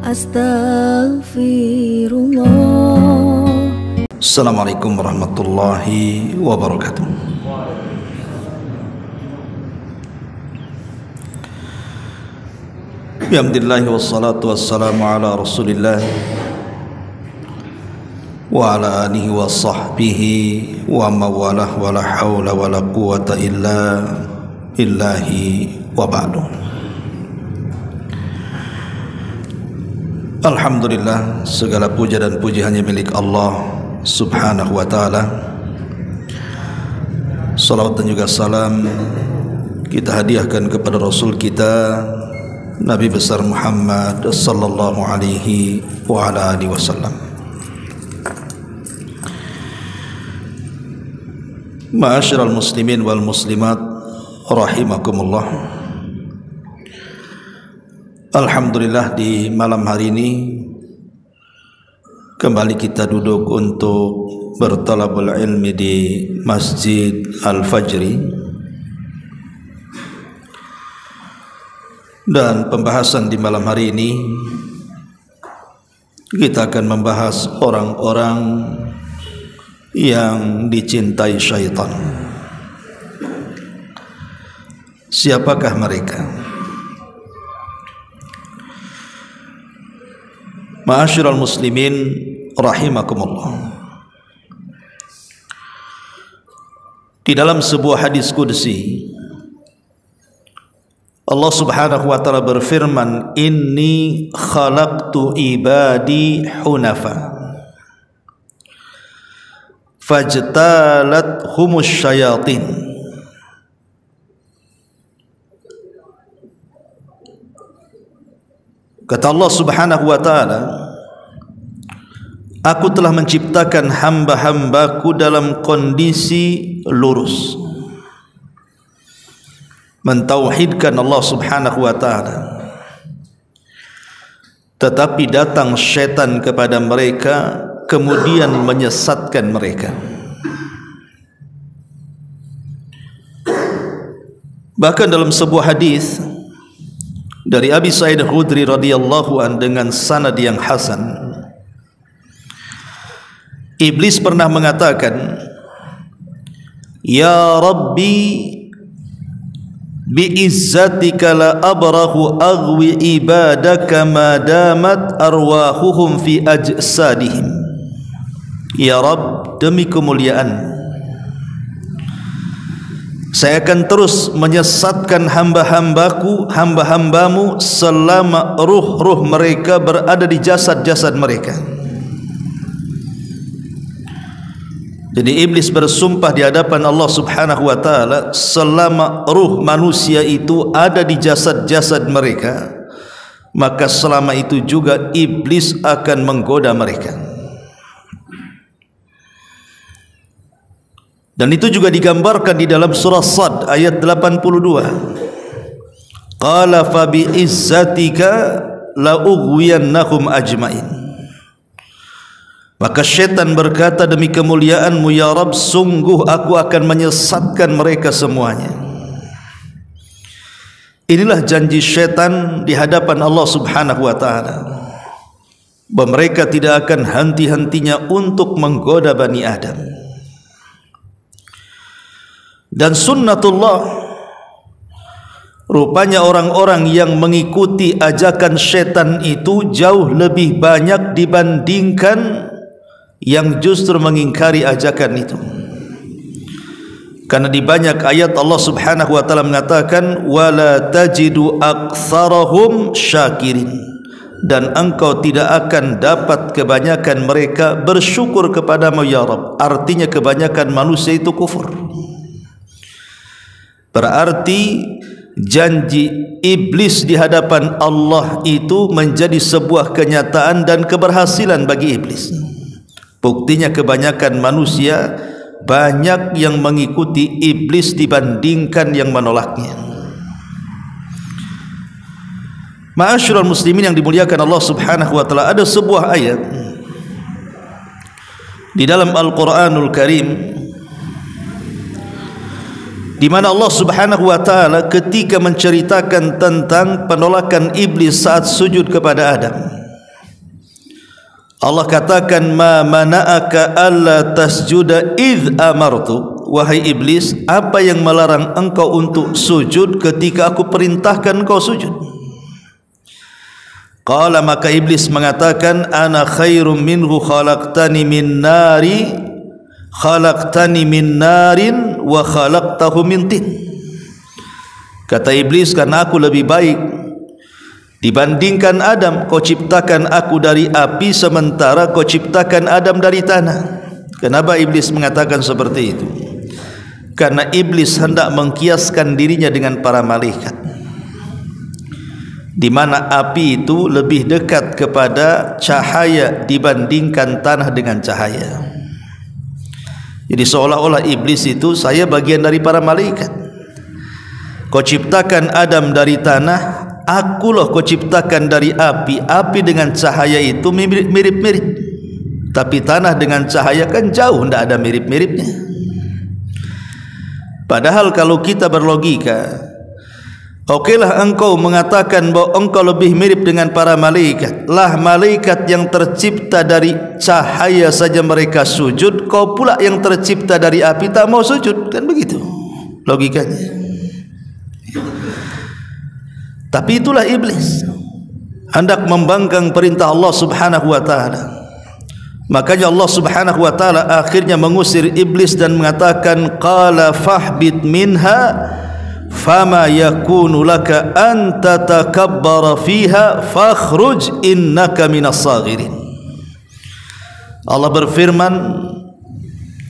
Astaghfirullah. Assalamualaikum warahmatullahi wabarakatuh. Alhamdulillah wassalatu wassalamu ala Rasulillah wa ala alihi wa sahbihi wa mawalah wa la hawla wa la quwata illa billahi wa ba'du. Alhamdulillah, segala puja dan puji hanya milik Allah subhanahu wa ta'ala. Salawat dan juga salam kita hadiahkan kepada Rasul kita Nabi besar Muhammad sallallahu alaihi wa ala alihi wasallam. Ma'asyiral muslimin wal muslimat rahimakumullah. Alhamdulillah, di malam hari ini kembali kita duduk untuk bertalabul ilmi di Masjid Al-Fajri, dan pembahasan di malam hari ini kita akan membahas orang-orang yang dicintai syaitan. Siapakah mereka? Ma'asyiral muslimin rahimakumullah. Di dalam sebuah hadis qudsi Allah subhanahu wa ta'ala berfirman, inni khalaqtu ibadi hunafa fajtalat humus syayatin. Kata Allah subhanahu wa ta'ala, aku telah menciptakan hamba-hambaku dalam kondisi lurus, mentauhidkan Allah subhanahu wa ta'ala. Tetapi datang syaitan kepada mereka, kemudian menyesatkan mereka. Bahkan dalam sebuah hadis dari Abi Sa'id Khudri radhiyallahu an dengan sanad yang hasan, Iblis pernah mengatakan, ya Rabbi bi'izzatika la abrahu aghwi ibadaka ma damat arwahuhum fi ajsadihim. Ya Rabb, demi kemuliaan, saya akan terus menyesatkan hamba-hambamu selama ruh-ruh mereka berada di jasad-jasad mereka. Jadi iblis bersumpah di hadapan Allah subhanahu wa ta'ala, selama ruh manusia itu ada di jasad-jasad mereka, maka selama itu juga iblis akan menggoda mereka. Dan itu juga digambarkan di dalam surah Sad ayat 82. Qala fa bi izzatika la ughwiyannahum ajmain. Maka syaitan berkata, demi kemuliaanmu ya Rabb, sungguh aku akan menyesatkan mereka semuanya. Inilah janji syaitan di hadapan Allah subhanahu wa ta'ala, bahwa mereka tidak akan henti-hentinya untuk menggoda Bani Adam. Dan sunnatullah, rupanya orang-orang yang mengikuti ajakan syaitan itu jauh lebih banyak dibandingkan yang justru mengingkari ajakan itu. Karena di banyak ayat Allah subhanahu wa ta'ala mengatakan, wala tajidu aktsarahum syakirin, dan engkau tidak akan dapat kebanyakan mereka bersyukur kepadamu ya Rabb. Artinya kebanyakan manusia itu kufur. Berarti janji iblis di hadapan Allah itu menjadi sebuah kenyataan dan keberhasilan bagi iblis. Buktinya kebanyakan manusia banyak yang mengikuti iblis dibandingkan yang menolaknya. Ma'asyiral muslimin yang dimuliakan Allah subhanahu wa ta'ala, ada sebuah ayat di dalam Al-Quranul Karim di mana Allah subhanahu wa ta'ala ketika menceritakan tentang penolakan iblis saat sujud kepada Adam, Allah katakan, ma mana'aka alla tasjuda idh amartu. Wahai iblis, apa yang melarang engkau untuk sujud ketika aku perintahkan engkau sujud? Qala, maka iblis mengatakan, ana khairum minhu khalaqtani min narin wa khalaqtahu min tin. Kata iblis, karena aku lebih baik dibandingkan Adam, kau ciptakan aku dari api sementara kau ciptakan Adam dari tanah. Kenapa iblis mengatakan seperti itu? Karena iblis hendak mengkiaskan dirinya dengan para malaikat, di mana api itu lebih dekat kepada cahaya dibandingkan tanah dengan cahaya. Jadi seolah-olah iblis itu, saya bagian dari para malaikat. Kau ciptakan Adam dari tanah, aku loh kau ciptakan dari api. Api dengan cahaya itu mirip-mirip, tapi tanah dengan cahaya kan jauh, tidak ada mirip-miripnya. Padahal kalau kita berlogika, okelah engkau mengatakan bahwa engkau lebih mirip dengan para malaikat. Lah malaikat yang tercipta dari cahaya saja mereka sujud, kau pula yang tercipta dari api tak mau sujud, kan begitu logikanya. Tapi itulah iblis, hendak membangkang perintah Allah Subhanahu wa taala. Makanya Allah Subhanahu wa taala akhirnya mengusir iblis dan mengatakan, qala fahbit minha fama yakunu laka an tatakabbara fiha fakhruj innaka minas saghirin. Allah berfirman,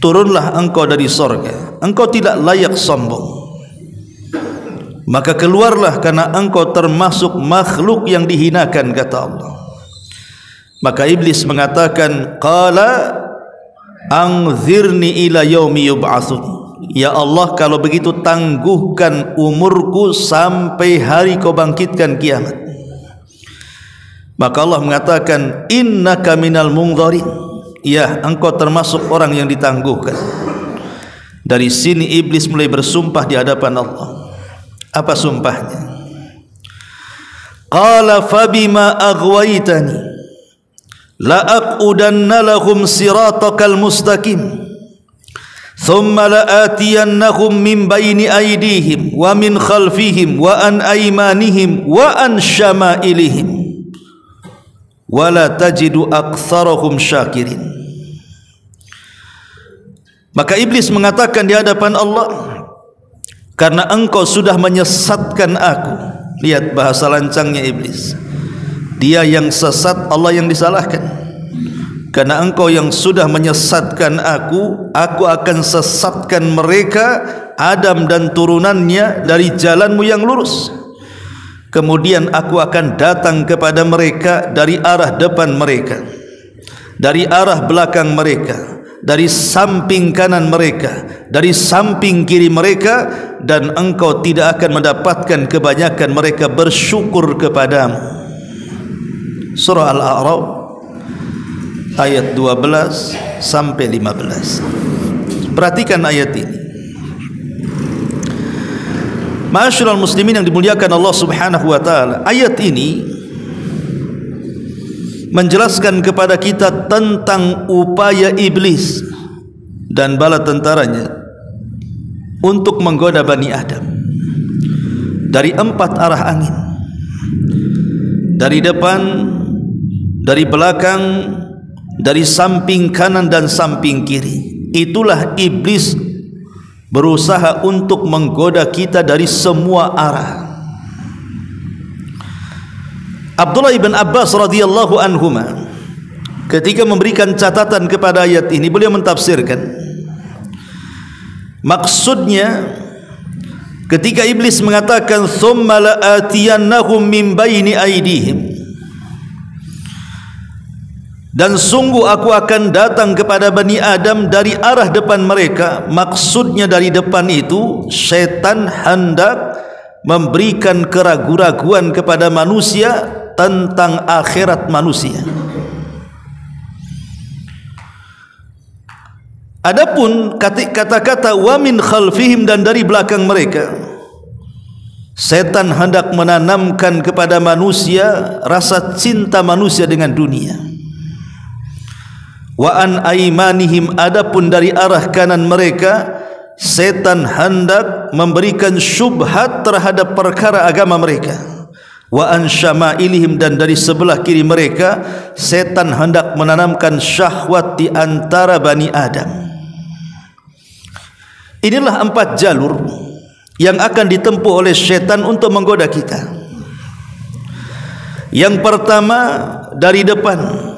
turunlah engkau dari sorga, engkau tidak layak sombong, maka keluarlah karena engkau termasuk makhluk yang dihinakan, kata Allah. Maka iblis mengatakan, qala anzirni ila yaumi yub'atsun. Ya Allah, kalau begitu tangguhkan umurku sampai hari kau bangkitkan kiamat. Maka Allah mengatakan, innaka minal munzarin. Ya, engkau termasuk orang yang ditangguhkan. Dari sini iblis mulai bersumpah di hadapan Allah. Apa sumpahnya? Qala fabima aghwaytani la aqudanna lahum siratakal mustaqim thumma la atiyannahum min bayni aydihim wa min khalfihim wa an aymanihim wa an syama'ilihim wa la tajidu aktsarahum syakirin. Maka iblis mengatakan di hadapan Allah, karena engkau sudah menyesatkan aku. Lihat bahasa lancangnya iblis, dia yang sesat, Allah yang disalahkan. Karena engkau yang sudah menyesatkan aku akan sesatkan mereka, Adam dan turunannya, dari jalanmu yang lurus. Kemudian aku akan datang kepada mereka dari arah depan mereka, dari arah belakang mereka, dari samping kanan mereka, dari samping kiri mereka, dan engkau tidak akan mendapatkan kebanyakan mereka bersyukur kepadamu. Surah Al-A'raf ayat 12 sampai 15. Perhatikan ayat ini. Ma'asyiral muslimin yang dimuliakan Allah Subhanahu wa taala, ayat ini menjelaskan kepada kita tentang upaya iblis dan bala tentaranya untuk menggoda Bani Adam dari 4 arah angin, dari depan, dari belakang, dari samping kanan dan samping kiri. Itulah iblis berusaha untuk menggoda kita dari semua arah. Abdullah ibn Abbas radhiyallahu anhuma ketika memberikan catatan kepada ayat ini, beliau mentafsirkan maksudnya ketika iblis mengatakan thumma la'atiyannahum min baini aydihim, dan sungguh aku akan datang kepada Bani Adam dari arah depan mereka. Maksudnya dari depan itu syaitan hendak memberikan keraguan-raguan kepada manusia tentang akhirat manusia. Adapun kata-kata wa min khalfihim, dan dari belakang mereka, setan hendak menanamkan kepada manusia rasa cinta manusia dengan dunia. Wa an aymanihim, adapun dari arah kanan mereka setan hendak memberikan syubhat terhadap perkara agama mereka. Wa an syama'ilihim, dan dari sebelah kiri mereka setan hendak menanamkan syahwat di antara Bani Adam. Inilah 4 jalur yang akan ditempuh oleh syaitan untuk menggoda kita. Yang pertama dari depan,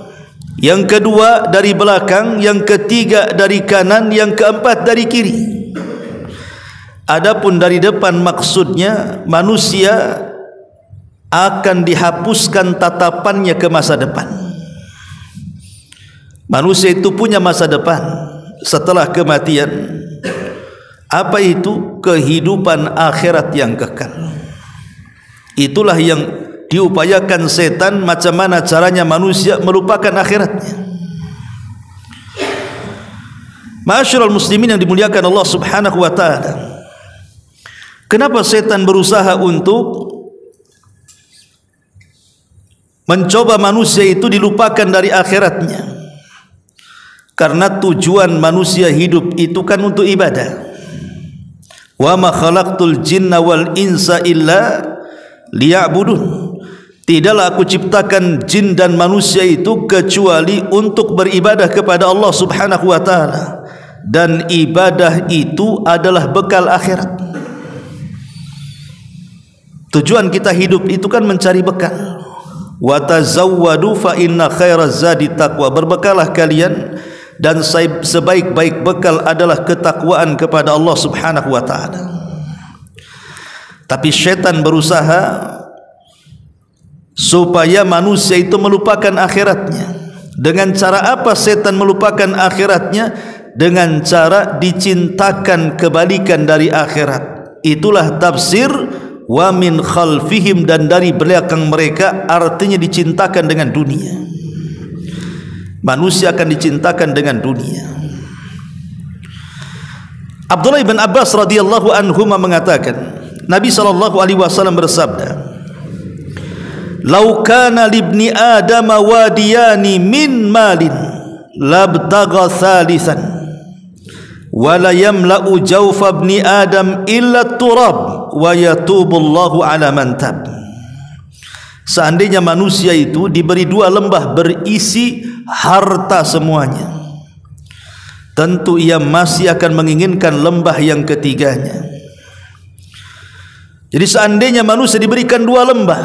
yang kedua dari belakang, yang ketiga dari kanan, yang keempat dari kiri. Adapun dari depan maksudnya manusia akan dihapuskan tatapannya ke masa depan. Manusia itu punya masa depan setelah kematian. Apa itu? Kehidupan akhirat yang kekal. Itulah yang diupayakan setan, macam mana caranya manusia melupakan akhiratnya. Ma'asyiral muslimin yang dimuliakan Allah Subhanahu wa taala, kenapa setan berusaha untuk mencoba manusia itu dilupakan dari akhiratnya? Karena tujuan manusia hidup itu kan untuk ibadah. Wa ma khalaqtul jinna wal insa illa liya'budun. Tidaklah aku ciptakan jin dan manusia itu kecuali untuk beribadah kepada Allah Subhanahu wa taala, dan ibadah itu adalah bekal akhirat. Tujuan kita hidup itu kan mencari bekal. Wa tazawwadu fa inna khairaz zadi taqwa. Berbekalah kalian, dan sebaik-baik bekal adalah ketakwaan kepada Allah Subhanahu wa taala. Tapi syaitan berusaha supaya manusia itu melupakan akhiratnya. Dengan cara apa setan melupakan akhiratnya? Dengan cara dicintakan kebalikan dari akhirat. Itulah tafsir wa min khalfihim, dan dari belakang mereka, artinya dicintakan dengan dunia. Manusia akan dicintakan dengan dunia. Abdullah bin Abbas radhiyallahu anhuma mengatakan, Nabi SAW bersabda, "Lau kana libni Adam wadiyani min malin labtagha thalithan wa la yamla'u jawfa ibni Adam illa turab wa yatubu Allahu ala man tab." Seandainya manusia itu diberi 2 lembah berisi harta semuanya, tentu ia masih akan menginginkan lembah yang ketiganya. Jadi seandainya manusia diberikan 2 lembah,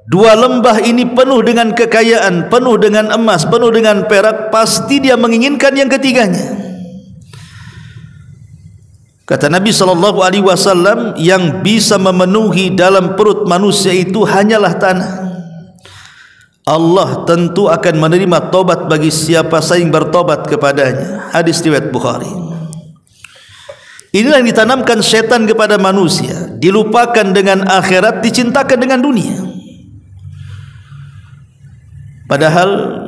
2 lembah ini penuh dengan kekayaan, penuh dengan emas, penuh dengan perak, pasti dia menginginkan yang ketiganya. Kata Nabi SAW, yang bisa memenuhi dalam perut manusia itu hanyalah tanah. Allah tentu akan menerima tobat bagi siapa saing bertobat kepadanya. Hadis riwayat Bukhari. Inilah yang ditanamkan syaitan kepada manusia, dilupakan dengan akhirat, dicintakan dengan dunia. Padahal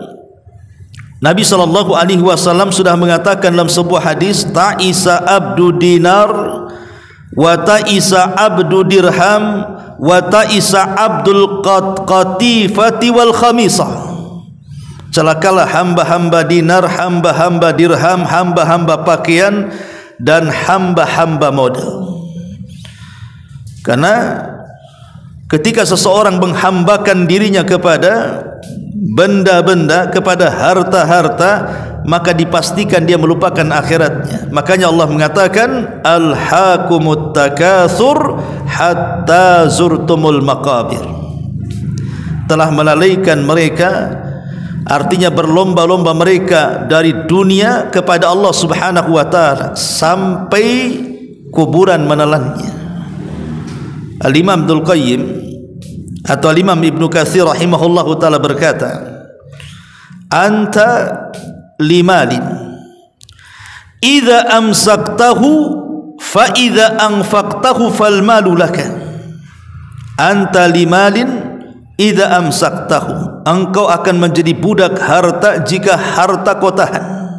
Nabi SAW sudah mengatakan dalam sebuah hadis, ta'isa abdu dinar wa ta'isa abdu dirham wa ta'isa abdul qatifati wal khamisah. Celakalah hamba-hamba dinar, hamba-hamba dirham, hamba-hamba pakaian, dan hamba-hamba modal. Karena ketika seseorang menghambakan dirinya kepada benda-benda, kepada harta-harta, maka dipastikan dia melupakan akhiratnya. Makanya Allah mengatakan, alhaakumut takatsur hatta zurtumul maqabir. Telah melalaikan mereka, artinya berlomba-lomba mereka dari dunia kepada Allah Subhanahu wa taala sampai kuburan menelannya. Al-Imam Ibnu Qayyim atau Imam Ibnu Katsir rahimahullahu taala berkata, anta limalin idza amsaktahu fa idza anfaqtahu fal malu laka. Anta limalin idza amsaktahu, engkau akan menjadi budak harta jika harta kau tahan,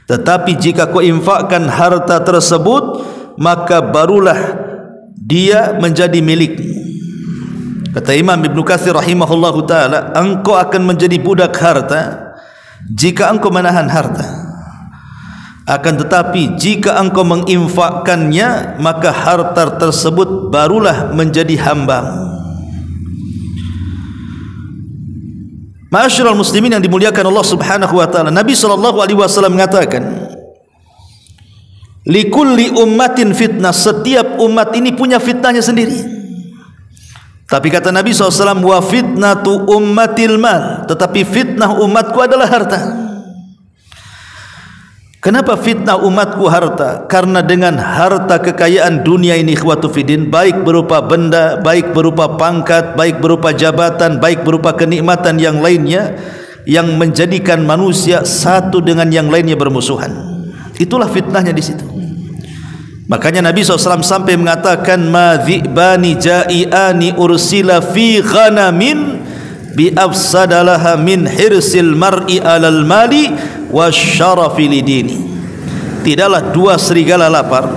tetapi jika kau infakkan harta tersebut, maka barulah dia menjadi milikmu. Kata Imam Ibnu Katsir rahimahullahu taala, engkau akan menjadi budak harta jika engkau menahan harta, akan tetapi jika engkau menginfakkannya, maka harta tersebut barulah menjadi hambamu. Ma'asyiral muslimin yang dimuliakan Allah Subhanahu wa taala, Nabi sallallahu alaihi wasallam mengatakan, likulli ummatin fitnah, setiap umat ini punya fitnahnya sendiri. Tapi kata Nabi SAW, wa fitnatu ummatil mal, tetapi fitnah umatku adalah harta. Kenapa fitnah umatku harta? Karena dengan harta kekayaan dunia ini, ikhwatu fiddin, baik berupa benda, baik berupa pangkat, baik berupa jabatan, baik berupa kenikmatan yang lainnya, yang menjadikan manusia satu dengan yang lainnya bermusuhan. Itulah fitnahnya di situ. Makanya Nabi SAW sampai mengatakan, ma dhi'bani ja'iani ursila fi ghanamin bi afsadalaha min hirsil mar'i alal mali wasyarafi lidini. Tidaklah dua serigala lapar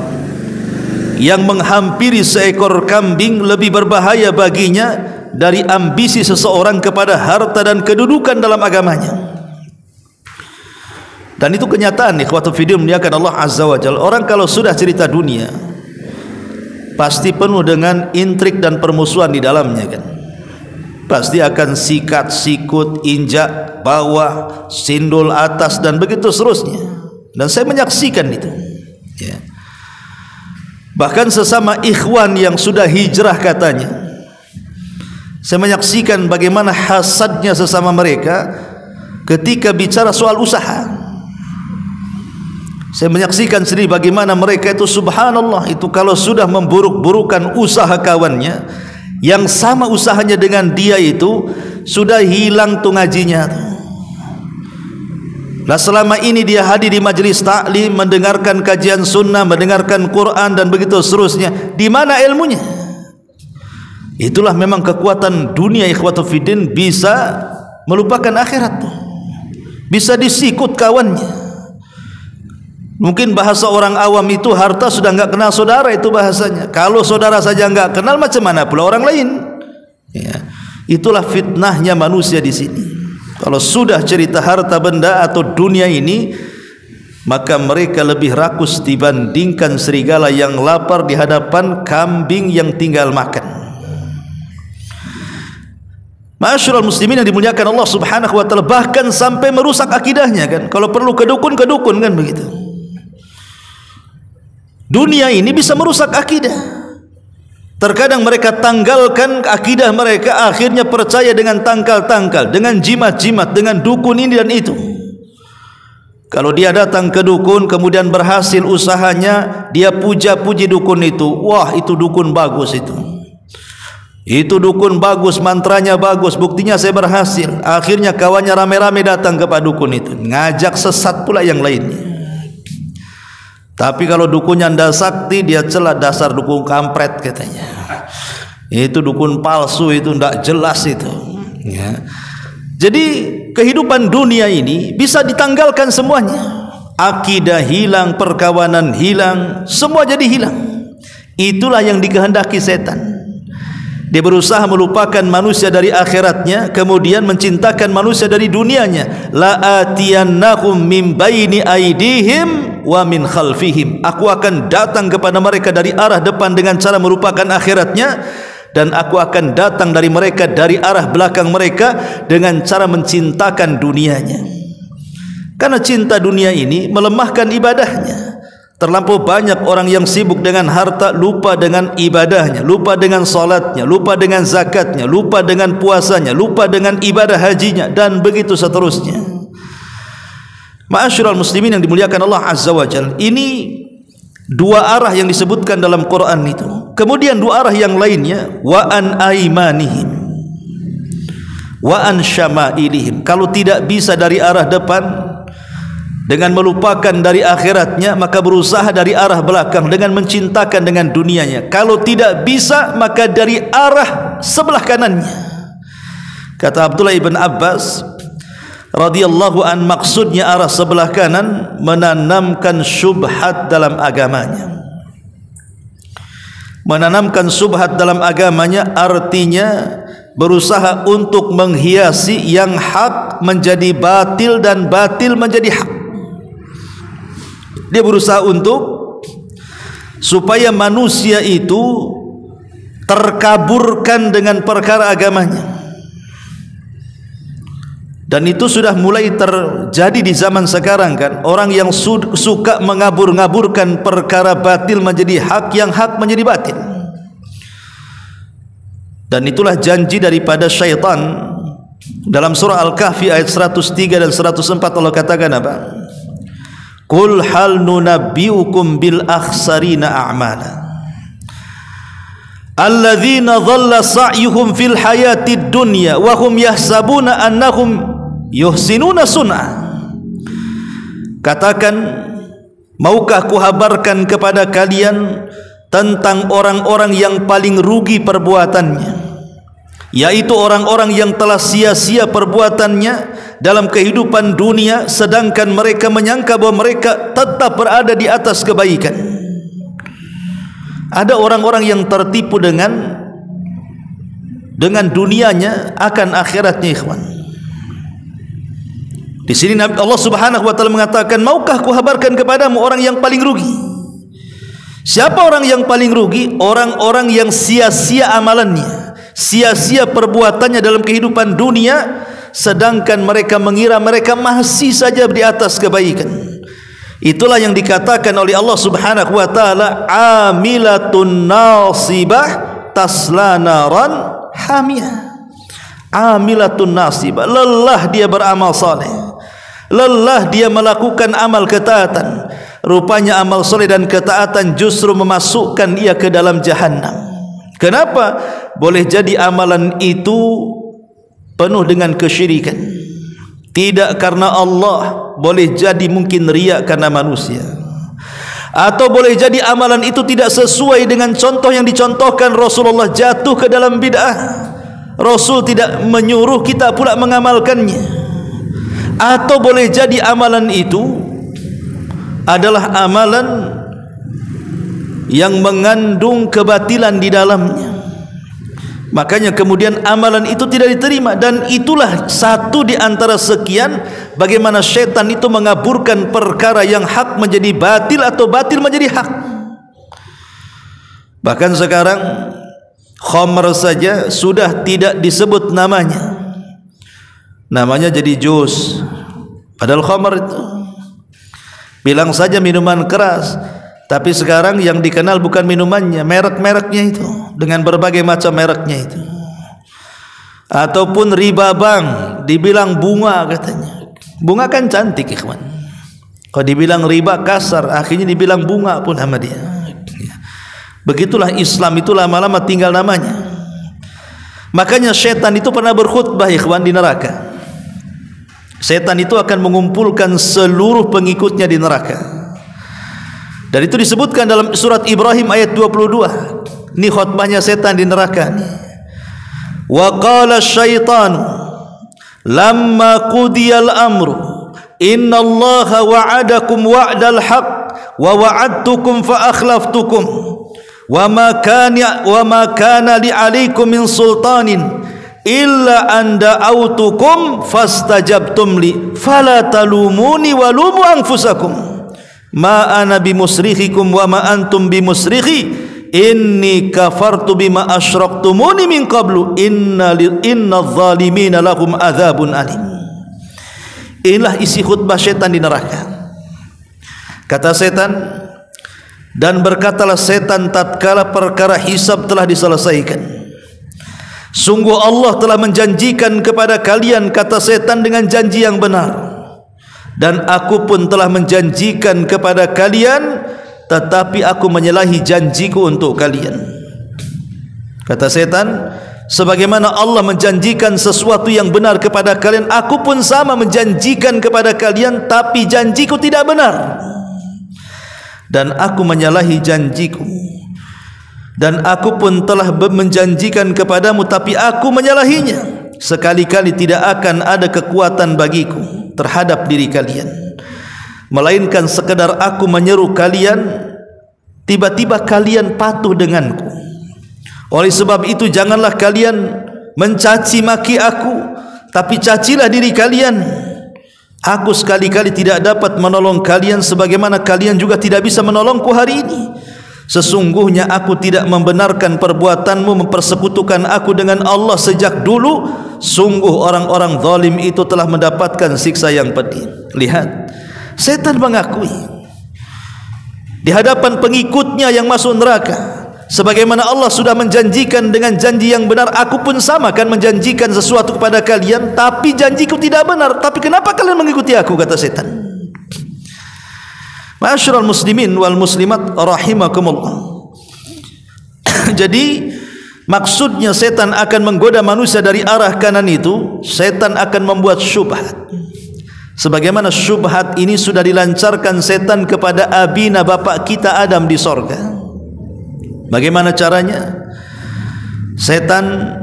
yang menghampiri seekor kambing lebih berbahaya baginya dari ambisi seseorang kepada harta dan kedudukan dalam agamanya. Dan itu kenyataan, ikhwatu fiddin muliakan Allah Azza wa Jalla. Orang kalau sudah cerita dunia pasti penuh dengan intrik dan permusuhan di dalamnya kan. Pasti akan sikat, sikut, injak bawah, sindul atas dan begitu seterusnya. Dan saya menyaksikan itu ya. Bahkan sesama ikhwan yang sudah hijrah katanya, saya menyaksikan bagaimana hasadnya sesama mereka ketika bicara soal usaha. Saya menyaksikan sendiri bagaimana mereka itu subhanallah, itu kalau sudah memburuk-burukan usaha kawannya yang sama usahanya dengan dia, itu sudah hilang tuh ngajinya. Nah, selama ini dia hadir di majelis taklim, mendengarkan kajian sunnah, mendengarkan Quran dan begitu seterusnya, di mana ilmunya? Itulah memang kekuatan dunia, ikhwatu fiddin, bisa melupakan akhirat tuh. Bisa disikut kawannya. Mungkin bahasa orang awam itu harta sudah enggak kenal saudara, itu bahasanya. Kalau saudara saja enggak kenal, macam mana pula orang lain? Ya. Itulah fitnahnya manusia di sini. Kalau sudah cerita harta benda atau dunia ini, maka mereka lebih rakus dibandingkan serigala yang lapar di hadapan kambing yang tinggal makan. Ma'asyiral muslimin yang dimuliakan Allah Subhanahu wa taala, bahkan sampai merusak akidahnya kan. Kalau perlu ke dukun kan begitu. Dunia ini bisa merusak akidah. Terkadang mereka tanggalkan akidah mereka, akhirnya percaya dengan tangkal-tangkal, dengan jimat-jimat, dengan dukun ini dan itu. Kalau dia datang ke dukun kemudian berhasil usahanya, dia puja-puji dukun itu. Wah, itu dukun bagus itu. Itu dukun bagus, mantranya bagus, buktinya saya berhasil. Akhirnya kawannya rame-rame datang kepada dukun itu, ngajak sesat pula yang lainnya. Tapi kalau dukunnya ndak sakti, dia celah dasar dukun kampret katanya. Itu dukun palsu, itu ndak jelas itu. Ya. Jadi kehidupan dunia ini bisa ditanggalkan semuanya. Akidah hilang, perkawanan hilang, semua jadi hilang. Itulah yang dikehendaki setan. Dia berusaha melupakan manusia dari akhiratnya, kemudian mencintakan manusia dari dunianya. La atiyannahum min baini aidihim wa min khalfihim. Aku akan datang kepada mereka dari arah depan dengan cara melupakan akhiratnya, dan aku akan datang dari mereka dari arah belakang mereka dengan cara mencintakan dunianya. Karena cinta dunia ini melemahkan ibadahnya. Terlampau banyak orang yang sibuk dengan harta, lupa dengan ibadahnya, lupa dengan salatnya, lupa dengan zakatnya, lupa dengan puasanya, lupa dengan ibadah hajinya, dan begitu seterusnya. Ma'asyiral muslimin yang dimuliakan Allah Azza wa Jalla, ini dua arah yang disebutkan dalam Quran itu. Kemudian dua arah yang lainnya, wa an aimanihim wa an syama'ilihim. Kalau tidak bisa dari arah depan dengan melupakan dari akhiratnya, maka berusaha dari arah belakang dengan mencintakan dengan dunianya. Kalau tidak bisa, maka dari arah sebelah kanannya. Kata Abdullah ibn Abbas radhiyallahu an, maksudnya arah sebelah kanan menanamkan syubhat dalam agamanya. Menanamkan syubhat dalam agamanya artinya berusaha untuk menghiasi yang hak menjadi batil dan batil menjadi hak. Dia berusaha untuk supaya manusia itu terkaburkan dengan perkara agamanya. Dan itu sudah mulai terjadi di zaman sekarang kan. Orang yang suka mengabur-ngaburkan perkara batil menjadi hak, yang hak menjadi batil. Dan itulah janji daripada syaitan. Dalam surah Al-Kahfi ayat 103 dan 104 Allah katakan apa? Qul hal nunabbiukum bil akhsarina a'mala alladzina dhalla sa'yuhum fil hayatid dunya wa hum yahsabuna annahum yuhsinuna sun'a. Katakan, maukah kuhabarkan kepada kalian tentang orang-orang yang paling rugi perbuatannya, yaitu orang-orang yang telah sia-sia perbuatannya dalam kehidupan dunia, sedangkan mereka menyangka bahwa mereka tetap berada di atas kebaikan. Ada orang-orang yang tertipu dengan dunianya akan akhiratnya, ikhwan. Di sini Allah Subhanahu wa taala mengatakan, maukah kuhabarkan kepadamu orang yang paling rugi? Siapa orang yang paling rugi? Orang-orang yang sia-sia amalannya, sia-sia perbuatannya dalam kehidupan dunia, sedangkan mereka mengira mereka masih saja di atas kebaikan. Itulah yang dikatakan oleh Allah Subhanahu wa taala, amilatun nasibah tasla naran hamiyah. Amilatun nasibah, lelah dia beramal saleh, lelah dia melakukan amal ketaatan. Rupanya amal soleh dan ketaatan justru memasukkan ia ke dalam jahannam. Kenapa? Boleh jadi amalan itu penuh dengan kesyirikan, tidak karena Allah. Boleh jadi mungkin riya karena manusia, atau boleh jadi amalan itu tidak sesuai dengan contoh yang dicontohkan Rasulullah, jatuh ke dalam bid'ah. Rasul tidak menyuruh, kita pula mengamalkannya. Atau boleh jadi amalan itu adalah amalan yang mengandung kebatilan di dalamnya. Makanya kemudian amalan itu tidak diterima. Dan itulah satu di antara sekian bagaimana syaitan itu mengaburkan perkara yang hak menjadi batil atau batil menjadi hak. Bahkan sekarang khamr saja sudah tidak disebut namanya, namanya jadi jus. Padahal khamr itu bilang saja minuman keras, tapi sekarang yang dikenal bukan minumannya, merek-mereknya itu, dengan berbagai macam mereknya itu. Ataupun riba bank, dibilang bunga katanya. Bunga kan cantik, ikhwan. Kalau dibilang riba kasar, akhirnya dibilang bunga pun sama dia. Begitulah Islam itu lama-lama tinggal namanya. Makanya setan itu pernah berkhutbah, ikhwan, di neraka. Setan itu akan mengumpulkan seluruh pengikutnya di neraka. Dan itu disebutkan dalam surat Ibrahim ayat 22. Ini khutbahnya setan di neraka nih. Wa qala syaitanu lamma qudiyal amru innallaha wa'adakum wa'dal haqq wa wa'adtukum fa akhlaftukum wa ma kana li 'alaikum min sultanin illa anda autukum fastajabtum li fala talumuni walumu anfusakum ma ana bimusrikhikum wa ma antum bimusrikhi inni kafartu bima asyraktumuni min qablu innadh zalimina lahum adzabun alim. Inilah isi khutbah setan di neraka. Kata setan, dan berkatalah setan tatkala perkara hisab telah diselesaikan, sungguh Allah telah menjanjikan kepada kalian, kata setan, dengan janji yang benar, dan aku pun telah menjanjikan kepada kalian, tetapi aku menyalahi janjiku untuk kalian. Kata setan, sebagaimana Allah menjanjikan sesuatu yang benar kepada kalian, aku pun sama menjanjikan kepada kalian, tapi janjiku tidak benar, dan aku menyalahi janjiku. Dan aku pun telah menjanjikan kepadamu, tapi aku menyalahinya. Sekali-kali tidak akan ada kekuatan bagiku terhadap diri kalian, melainkan sekedar aku menyeru kalian, tiba-tiba kalian patuh denganku. Oleh sebab itu janganlah kalian mencaci maki aku, tapi cacilah diri kalian. Aku sekali-kali tidak dapat menolong kalian sebagaimana kalian juga tidak bisa menolongku hari ini. Sesungguhnya aku tidak membenarkan perbuatanmu mempersekutukan aku dengan Allah sejak dulu. Sungguh orang-orang zalim itu telah mendapatkan siksa yang pedih. Lihat, setan mengakui di hadapan pengikutnya yang masuk neraka, sebagaimana Allah sudah menjanjikan dengan janji yang benar, aku pun sama akan menjanjikan sesuatu kepada kalian, tapi janjiku tidak benar. Tapi kenapa kalian mengikuti aku, kata setan. Ma'asyiral muslimin wal muslimat rahimakumullah. Jadi maksudnya setan akan menggoda manusia dari arah kanan itu, setan akan membuat syubhat. Sebagaimana syubhat ini sudah dilancarkan setan kepada abina bapak kita Adam di sorga. Bagaimana caranya? Setan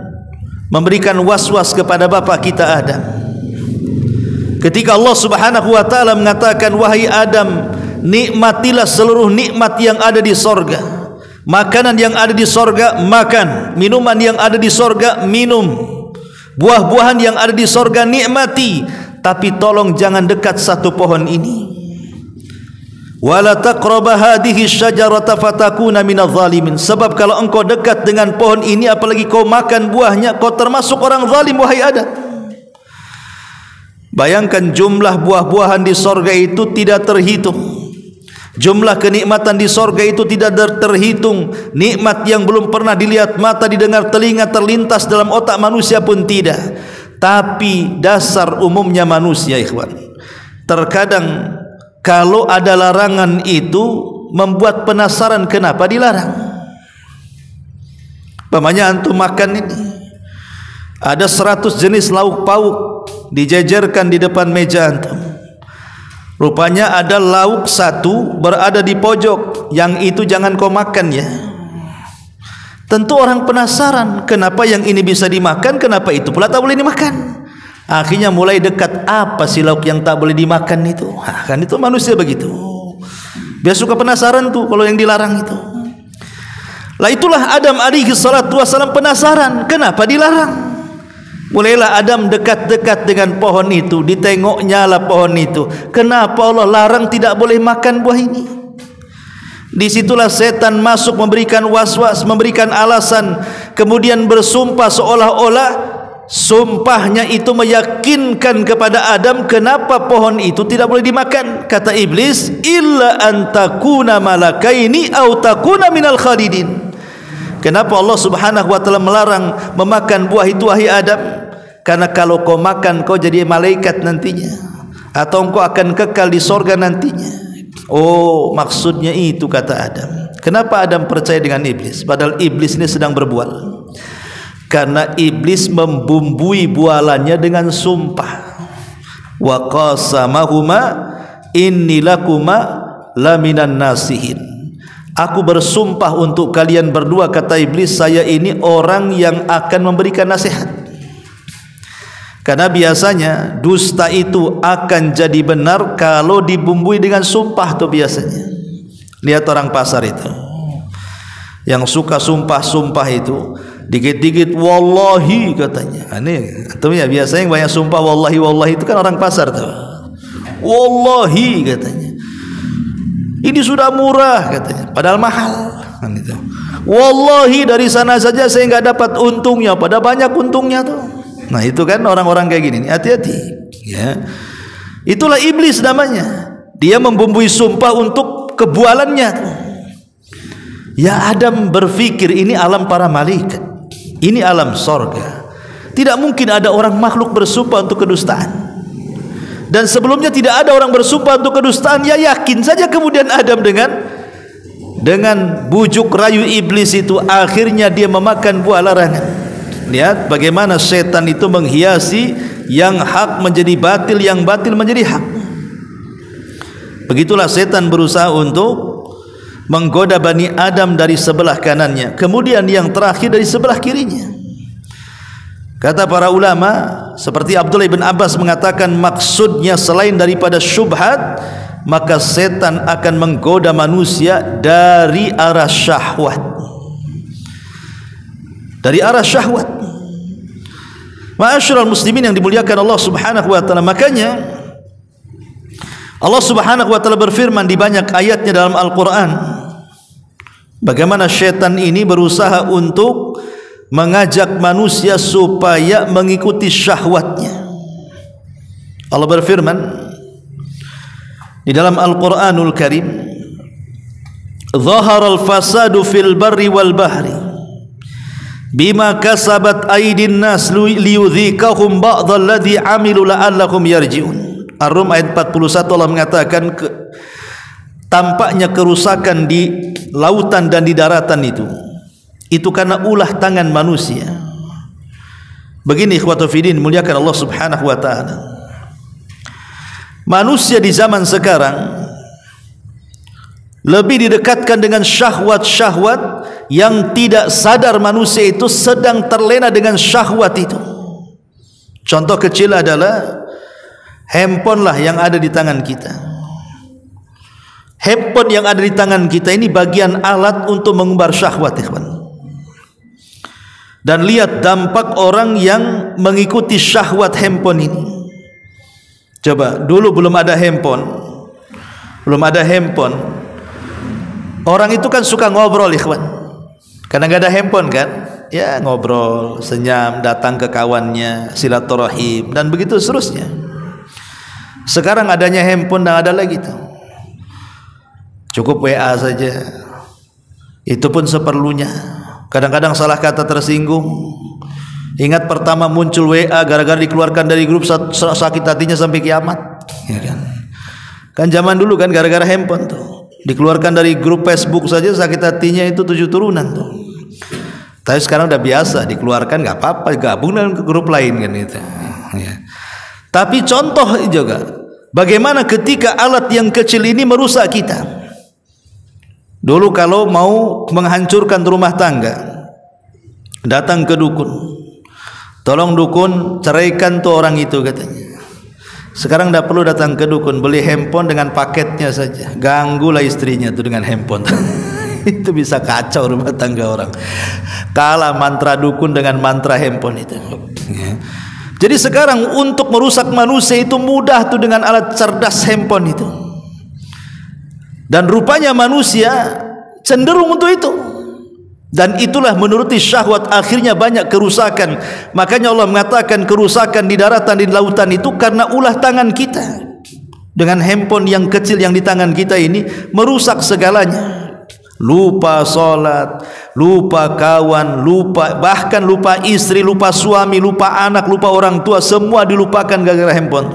memberikan was-was kepada bapak kita Adam. Ketika Allah Subhanahu wa taala mengatakan, wahai Adam, nikmatilah seluruh nikmat yang ada di sorga. Makanan yang ada di sorga makan, minuman yang ada di sorga minum, buah-buahan yang ada di sorga nikmati. Tapi tolong jangan dekat satu pohon ini. Wala taqraba hadhihi syajarata fatakuna minadh zalimin. Sebab kalau engkau dekat dengan pohon ini, apalagi kau makan buahnya, kau termasuk orang zalim, wahai Adam. Bayangkan jumlah buah-buahan di sorga itu tidak terhitung. Jumlah kenikmatan di sorga itu tidak terhitung. Nikmat yang belum pernah dilihat mata, didengar telinga, terlintas dalam otak manusia pun tidak. Tapi dasar umumnya manusia, ikhwan, terkadang kalau ada larangan itu membuat penasaran kenapa dilarang. Pamannya antum makan ini, ada 100 jenis lauk pauk dijejerkan di depan meja antum. Rupanya ada lauk satu berada di pojok, yang itu jangan kau makan ya. Tentu orang penasaran, kenapa yang ini bisa dimakan, kenapa itu pula tak boleh dimakan. Akhirnya mulai dekat, apa sih lauk yang tak boleh dimakan itu? Kan itu manusia begitu. Dia suka penasaran tuh kalau yang dilarang itu. Lah itulah Adam alaihi salatu wasallam penasaran, kenapa dilarang? Mulailah Adam dekat-dekat dengan pohon itu, ditengoknya lah pohon itu. Kenapa Allah larang tidak boleh makan buah ini? Disitulah setan masuk memberikan was-was, memberikan alasan, kemudian bersumpah seolah-olah sumpahnya itu meyakinkan kepada Adam kenapa pohon itu tidak boleh dimakan. Kata iblis, illa antakuna malakaini au takuna minal khalidin. Kenapa Allah Subhanahu wa taala melarang memakan buah itu, wahai Adam? Karena kalau kau makan, kau jadi malaikat nantinya, atau kau akan kekal di sorga nantinya. Oh, maksudnya itu, kata Adam. Kenapa Adam percaya dengan iblis? Padahal iblis ini sedang berbual. Karena iblis membumbui bualannya dengan sumpah. Wa qasamahuma inni lakuma laminan nasihin. Aku bersumpah untuk kalian berdua, kata iblis, saya ini orang yang akan memberikan nasihat. Karena biasanya dusta itu akan jadi benar kalau dibumbui dengan sumpah tuh biasanya. Lihat orang pasar itu, yang suka sumpah-sumpah itu, dikit-dikit wallahi katanya. Ini ya biasanya yang banyak sumpah wallahi wallahi itu kan orang pasar tuh. Wallahi katanya, ini sudah murah katanya, padahal mahal kan itu. Wallahi dari sana saja saya nggak dapat untungnya, padahal banyak untungnya tuh. Nah itu kan orang-orang kayak gini, hati-hati ya. Itulah iblis namanya. Dia membumbui sumpah untuk kebualannya. Ya Adam berpikir ini alam para malaikat, ini alam sorga. Tidak mungkin ada orang makhluk bersumpah untuk kedustaan. Dan sebelumnya tidak ada orang bersumpah untuk kedustaan. Ya yakin saja kemudian Adam dengan bujuk rayu iblis itu, akhirnya dia memakan buah larangan. Lihat bagaimana setan itu menghiasi yang hak menjadi batil, yang batil menjadi hak. Begitulah setan berusaha untuk menggoda Bani Adam dari sebelah kanannya, kemudian yang terakhir dari sebelah kirinya. Kata para ulama seperti Abdullah bin Abbas mengatakan, maksudnya selain daripada syubhat, maka setan akan menggoda manusia dari arah syahwat. Dari arah syahwat. Ma'asyiral muslimin yang dimuliakan Allah Subhanahu wa taala, makanya Allah Subhanahu wa taala berfirman di banyak ayatnya dalam Al-Qur'an bagaimana syaitan ini berusaha untuk mengajak manusia supaya mengikuti syahwatnya. Allah berfirman di dalam Al-Qur'anul Karim, "Dhaharal fasadu fil barri wal bahri bima kasabat aydin nas liyudhikahum ba'dal ladzi amilu la'allahum yarji'un." Ar-Rum ayat 41 Allah mengatakan tampaknya kerusakan di lautan dan di daratan itu karena ulah tangan manusia. Begini ikhwatu fiddin, muliakan Allah Subhanahu wa taala. Manusia di zaman sekarang lebih didekatkan dengan syahwat-syahwat yang tidak sadar manusia itu sedang terlena dengan syahwat itu. Contoh kecil adalah handphone lah yang ada di tangan kita. Handphone yang ada di tangan kita ini bagian alat untuk mengumbar syahwat, ikhwan. Dan lihat dampak orang yang mengikuti syahwat handphone ini. Coba, dulu belum ada handphone. Orang itu kan suka ngobrol, ikhwan. Karena nggak ada handphone kan, ya ngobrol, senyum, datang ke kawannya, silaturahim dan begitu seterusnya. Sekarang adanya handphone dan ada lagi tuh. Cukup WA saja. Itu pun seperlunya. Kadang-kadang salah kata tersinggung. Ingat pertama muncul WA gara-gara dikeluarkan dari grup sakit hatinya sampai kiamat, ya kan? Kan zaman dulu kan gara-gara handphone tuh. Dikeluarkan dari grup Facebook saja sakit hatinya itu 7 turunan tuh. Tapi sekarang udah biasa, dikeluarkan nggak apa-apa, gabung dengan grup lain kan gitu. Ya. Tapi contoh juga bagaimana ketika alat yang kecil ini merusak kita. Dulu kalau mau menghancurkan rumah tangga, datang ke dukun. Tolong dukun ceraikan tuh orang itu katanya. Sekarang tidak perlu datang ke dukun, beli handphone dengan paketnya saja, ganggulah istrinya tuh dengan handphone. Itu bisa kacau rumah tangga orang. Kalah mantra dukun dengan mantra handphone itu. Jadi sekarang untuk merusak manusia itu mudah tuh dengan alat cerdas handphone itu. Dan rupanya manusia cenderung untuk itu. Dan itulah menuruti syahwat, akhirnya banyak kerusakan. Makanya Allah mengatakan kerusakan di daratan, di lautan itu karena ulah tangan kita. Dengan handphone yang kecil yang di tangan kita ini merusak segalanya. Lupa sholat, lupa kawan, bahkan lupa istri, lupa suami, lupa anak, lupa orang tua, semua dilupakan gara-gara handphone.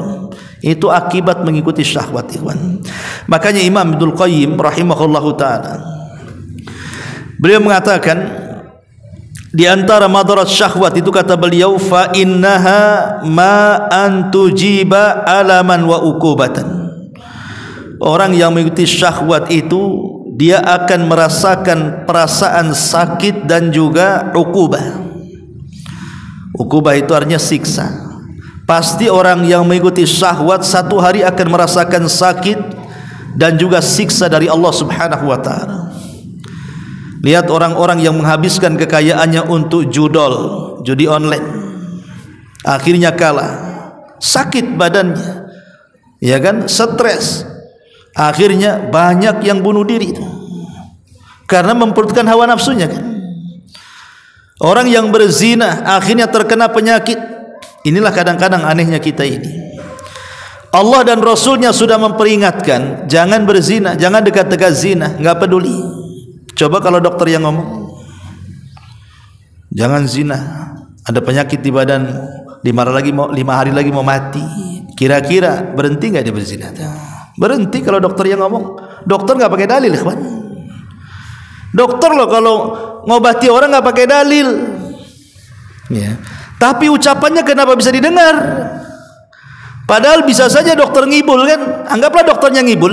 Itu akibat mengikuti syahwat, ikhwan. Makanya Imam Ibnul Qayyim rahimahullahu ta'ala, beliau mengatakan di antara madarat syahwat itu, kata beliau, fa innaha ma antujiba alaman wa ukubatan. Orang yang mengikuti syahwat itu dia akan merasakan perasaan sakit dan juga ukubah. Ukubah itu artinya siksa. Pasti orang yang mengikuti syahwat satu hari akan merasakan sakit dan juga siksa dari Allah Subhanahu wa ta'ala. Lihat orang-orang yang menghabiskan kekayaannya untuk judi online, akhirnya kalah, sakit badannya, ya kan, stres, akhirnya banyak yang bunuh diri itu karena memperutkan hawa nafsunya kan. Orang yang berzina akhirnya terkena penyakit. Inilah kadang-kadang anehnya kita ini. Allah dan Rasulnya sudah memperingatkan, jangan berzina, jangan dekat-dekat zina, nggak peduli. Coba kalau dokter yang ngomong, jangan zina, ada penyakit di badan, 5 hari lagi mau mati. Kira-kira berhenti nggak dia berzina? Berhenti kalau dokter yang ngomong. Dokter nggak pakai dalil, ikhwan. Dokter loh kalau ngobati orang nggak pakai dalil. Ya. Tapi ucapannya kenapa bisa didengar? Padahal bisa saja dokter ngibul kan? Anggaplah dokternya ngibul.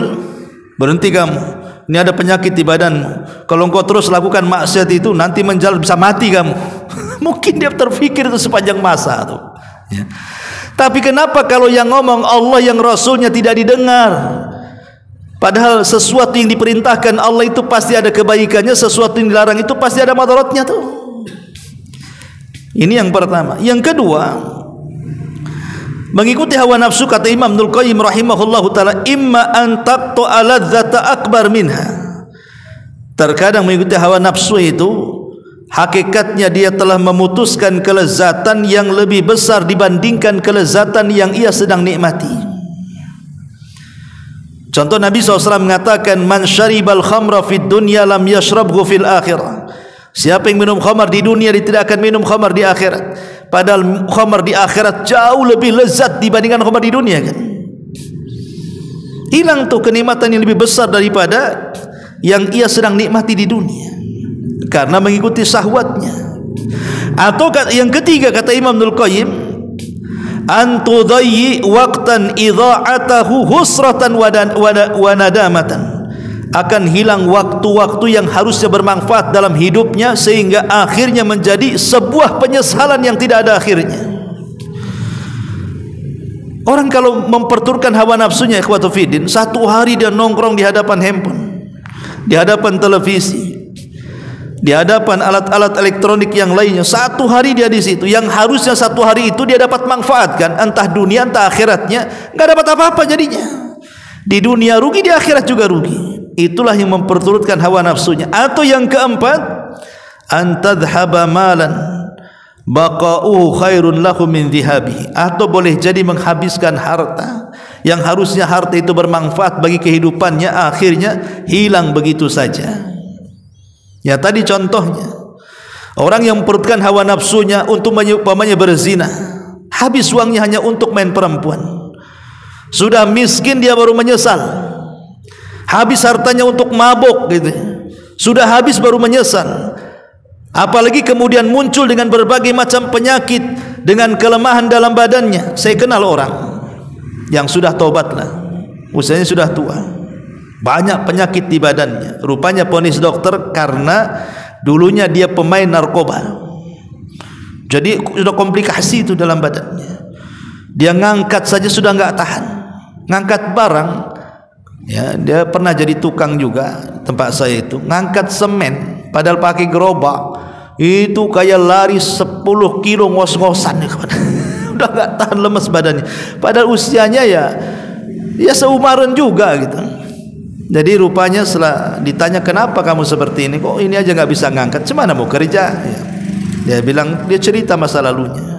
Berhenti kamu. Ini ada penyakit di badanmu. Kalau engkau terus lakukan maksiat itu nanti menjalar bisa mati kamu. Mungkin dia terfikir itu sepanjang masa tuh. Ya. Tapi kenapa kalau yang ngomong Allah yang Rasulnya tidak didengar? Padahal sesuatu yang diperintahkan Allah itu pasti ada kebaikannya, sesuatu yang dilarang itu pasti ada madaratnya tuh. Ini yang pertama. Yang kedua, Mengikuti hawa nafsu, kata Imam Ibnul Qayyim rahimahullahu taala, imma an taqta'a ladzata akbar minha. Terkadang mengikuti hawa nafsu itu hakikatnya dia telah memutuskan kelezatan yang lebih besar dibandingkan kelezatan yang ia sedang nikmati. Contoh, Nabi SAW mengatakan, man syaribal khamra fid dunya lam yashrabhu fil akhirah. Siapa yang minum khamar di dunia, dia tidak akan minum khamar di akhirat. Padahal khamar di akhirat jauh lebih lezat dibandingkan khamar di dunia kan. Hilang tuh kenikmatan yang lebih besar daripada yang ia sedang nikmati di dunia karena mengikuti syahwatnya. Atau yang ketiga, kata Imam Ibnul Qayyim, an tudayyi waqtan idha'atahu husratan wa nadamatan. Akan hilang waktu-waktu yang harusnya bermanfaat dalam hidupnya sehingga akhirnya menjadi sebuah penyesalan yang tidak ada akhirnya. Orang kalau memperturutkan hawa nafsunya, ikhwatu fiddin, satu hari dia nongkrong di hadapan handphone, di hadapan televisi, di hadapan alat-alat elektronik yang lainnya, satu hari dia di situ, yang harusnya satu hari itu dia dapat manfaatkan, entah dunia entah akhiratnya, nggak dapat apa-apa jadinya. Di dunia rugi, di akhirat juga rugi. Itulah yang memperturutkan hawa nafsunya. Atau yang keempat, antadhhaba malan baqa'uhu khairun lahu min dhihabihi. Atau boleh jadi menghabiskan harta yang harusnya harta itu bermanfaat bagi kehidupannya, akhirnya hilang begitu saja. Ya tadi contohnya, orang yang memperturutkan hawa nafsunya untuk umpamanya berzina, habis uangnya hanya untuk main perempuan. Sudah miskin dia baru menyesal. Habis hartanya untuk mabuk gitu, sudah habis baru menyesal. Apalagi kemudian muncul dengan berbagai macam penyakit, dengan kelemahan dalam badannya. Saya kenal orang yang sudah tobatlah, usianya sudah tua, banyak penyakit di badannya. Rupanya vonis dokter karena dulunya dia pemain narkoba, jadi sudah komplikasi itu dalam badannya. Dia ngangkat saja sudah nggak tahan, ngangkat barang. Ya, dia pernah jadi tukang juga tempat saya itu, ngangkat semen padahal pakai gerobak itu kayak lari 10 kilo ngos-ngosan ya, udah nggak tahan, lemes badannya, padahal usianya ya seumaran juga gitu. Jadi rupanya setelah ditanya, kenapa kamu seperti ini, kok ini aja nggak bisa ngangkat, cemana mau kerja ya. Dia bilang, dia cerita masa lalunya.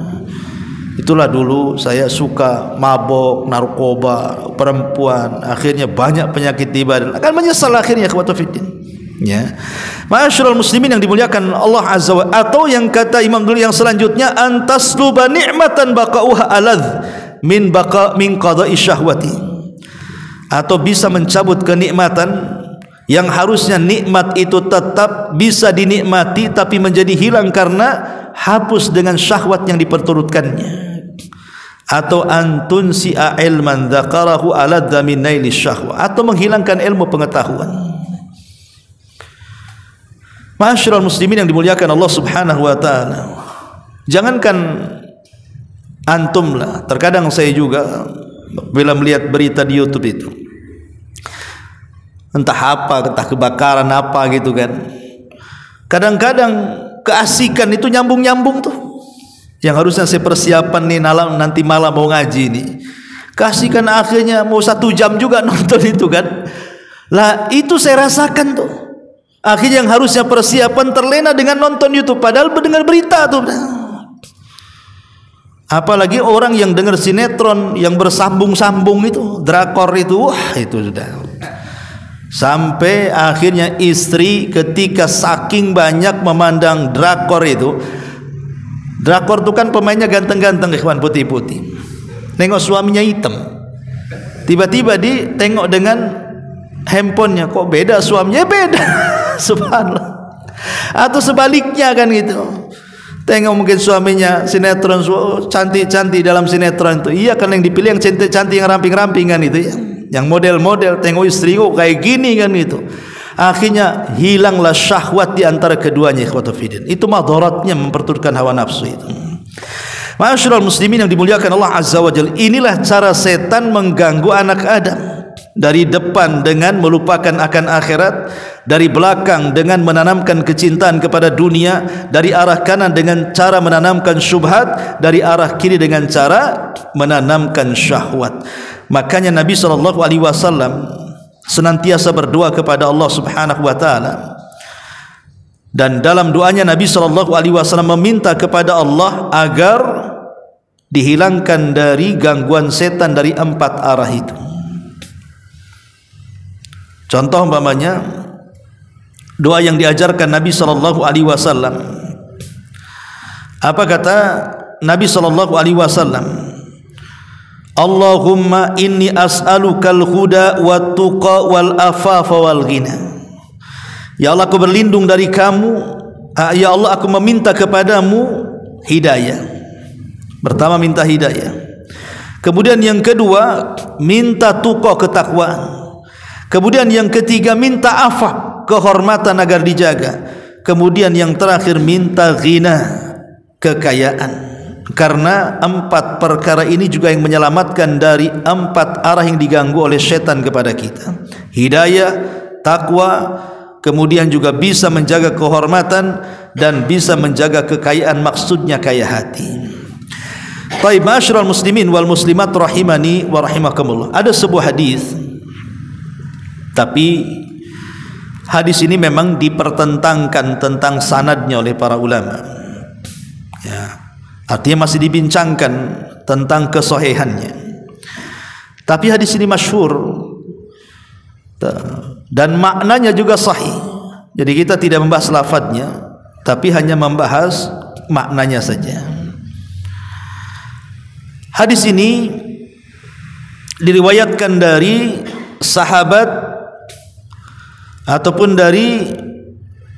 Itulah dulu saya suka mabok, narkoba, perempuan, akhirnya banyak penyakit di badan, akan menyesal akhirnya ikhwatu fiddin. Ya, ma'asyiral muslimin yang dimuliakan Allah azza wa. Atau yang kata Imam dulu yang selanjutnya, antasluba ni'matan baqa'uha aladh min qada'i syahwati. Atau bisa mencabut kenikmatan yang harusnya nikmat itu tetap bisa dinikmati tapi menjadi hilang karena hapus dengan syahwat yang diperturutkannya. Atau antunsi'a ilman dzakarahu aladza min naili syahwa, atau menghilangkan ilmu pengetahuan. Ma'asyiral muslimin yang dimuliakan Allah Subhanahu wa taala, jangankan antum lah, terkadang saya juga bila melihat berita di YouTube itu, entah apa, entah kebakaran apa gitu kan, kadang-kadang keasikan itu nyambung-nyambung tuh. Yang harusnya saya persiapan nih nanti malam mau ngaji nih, kasihkan akhirnya mau 1 jam juga nonton itu kan. Lah itu saya rasakan tuh, akhirnya yang harusnya persiapan terlena dengan nonton YouTube padahal mendengar berita tuh. Apalagi orang yang dengar sinetron yang bersambung-sambung itu, drakor itu, wah itu sudah. Sampai akhirnya istri ketika saking banyak memandang drakor itu, drakor itu kan pemainnya ganteng-ganteng, ikhwan, putih-putih. Nengok suaminya hitam, tiba-tiba ditengok dengan handphonenya, kok beda suaminya, beda. Subhanallah. Atau sebaliknya kan gitu, tengok mungkin suaminya sinetron, cantik-cantik dalam sinetron itu, iya kan yang dipilih yang cantik-cantik, yang ramping-ramping kan itu ya, yang model-model. Tengok istri kok kayak gini kan itu, akhirnya hilanglah syahwat di antara keduanya, ikhwatu fiddin. Itu madaratnya memperturutkan hawa nafsu itu. Ma'asyiral muslimin yang dimuliakan Allah azza wa jalla, inilah cara setan mengganggu anak Adam. dari depan dengan melupakan akan akhirat, dari belakang dengan menanamkan kecintaan kepada dunia, dari arah kanan dengan cara menanamkan syubhat, dari arah kiri dengan cara menanamkan syahwat. Makanya Nabi SAW senantiasa berdoa kepada Allah Subhanahu wa taala, dan dalam doanya Nabi SAW meminta kepada Allah agar dihilangkan dari gangguan setan dari 4 arah itu. Contoh umpamanya doa yang diajarkan Nabi SAW. Apa kata Nabi SAW? Allahumma inni as'alukal huda wat tuqa wal afafa wal ghina. Ya Allah, aku berlindung dari kamu. Ya Allah, aku meminta kepadamu hidayah. Pertama minta hidayah. Kemudian yang kedua minta tuqa, ketakwaan. Kemudian yang ketiga minta afaf, kehormatan agar dijaga. Kemudian yang terakhir minta ghina, kekayaan. Karena 4 perkara ini juga yang menyelamatkan dari 4 arah yang diganggu oleh setan kepada kita. Hidayah, takwa, kemudian juga bisa menjaga kehormatan dan bisa menjaga kekayaan, maksudnya kaya hati. Baik, ma'asyiral muslimin wal muslimat rahimani wa rahimakumullah. Ada sebuah hadis, tapi hadis ini memang dipertentangkan tentang sanadnya oleh para ulama. Ya, artinya masih dibincangkan tentang kesahihannya. Tapi hadis ini masyhur dan maknanya juga sahih. Jadi kita tidak membahas lafadznya, tapi hanya membahas maknanya saja. Hadis ini diriwayatkan dari sahabat ataupun dari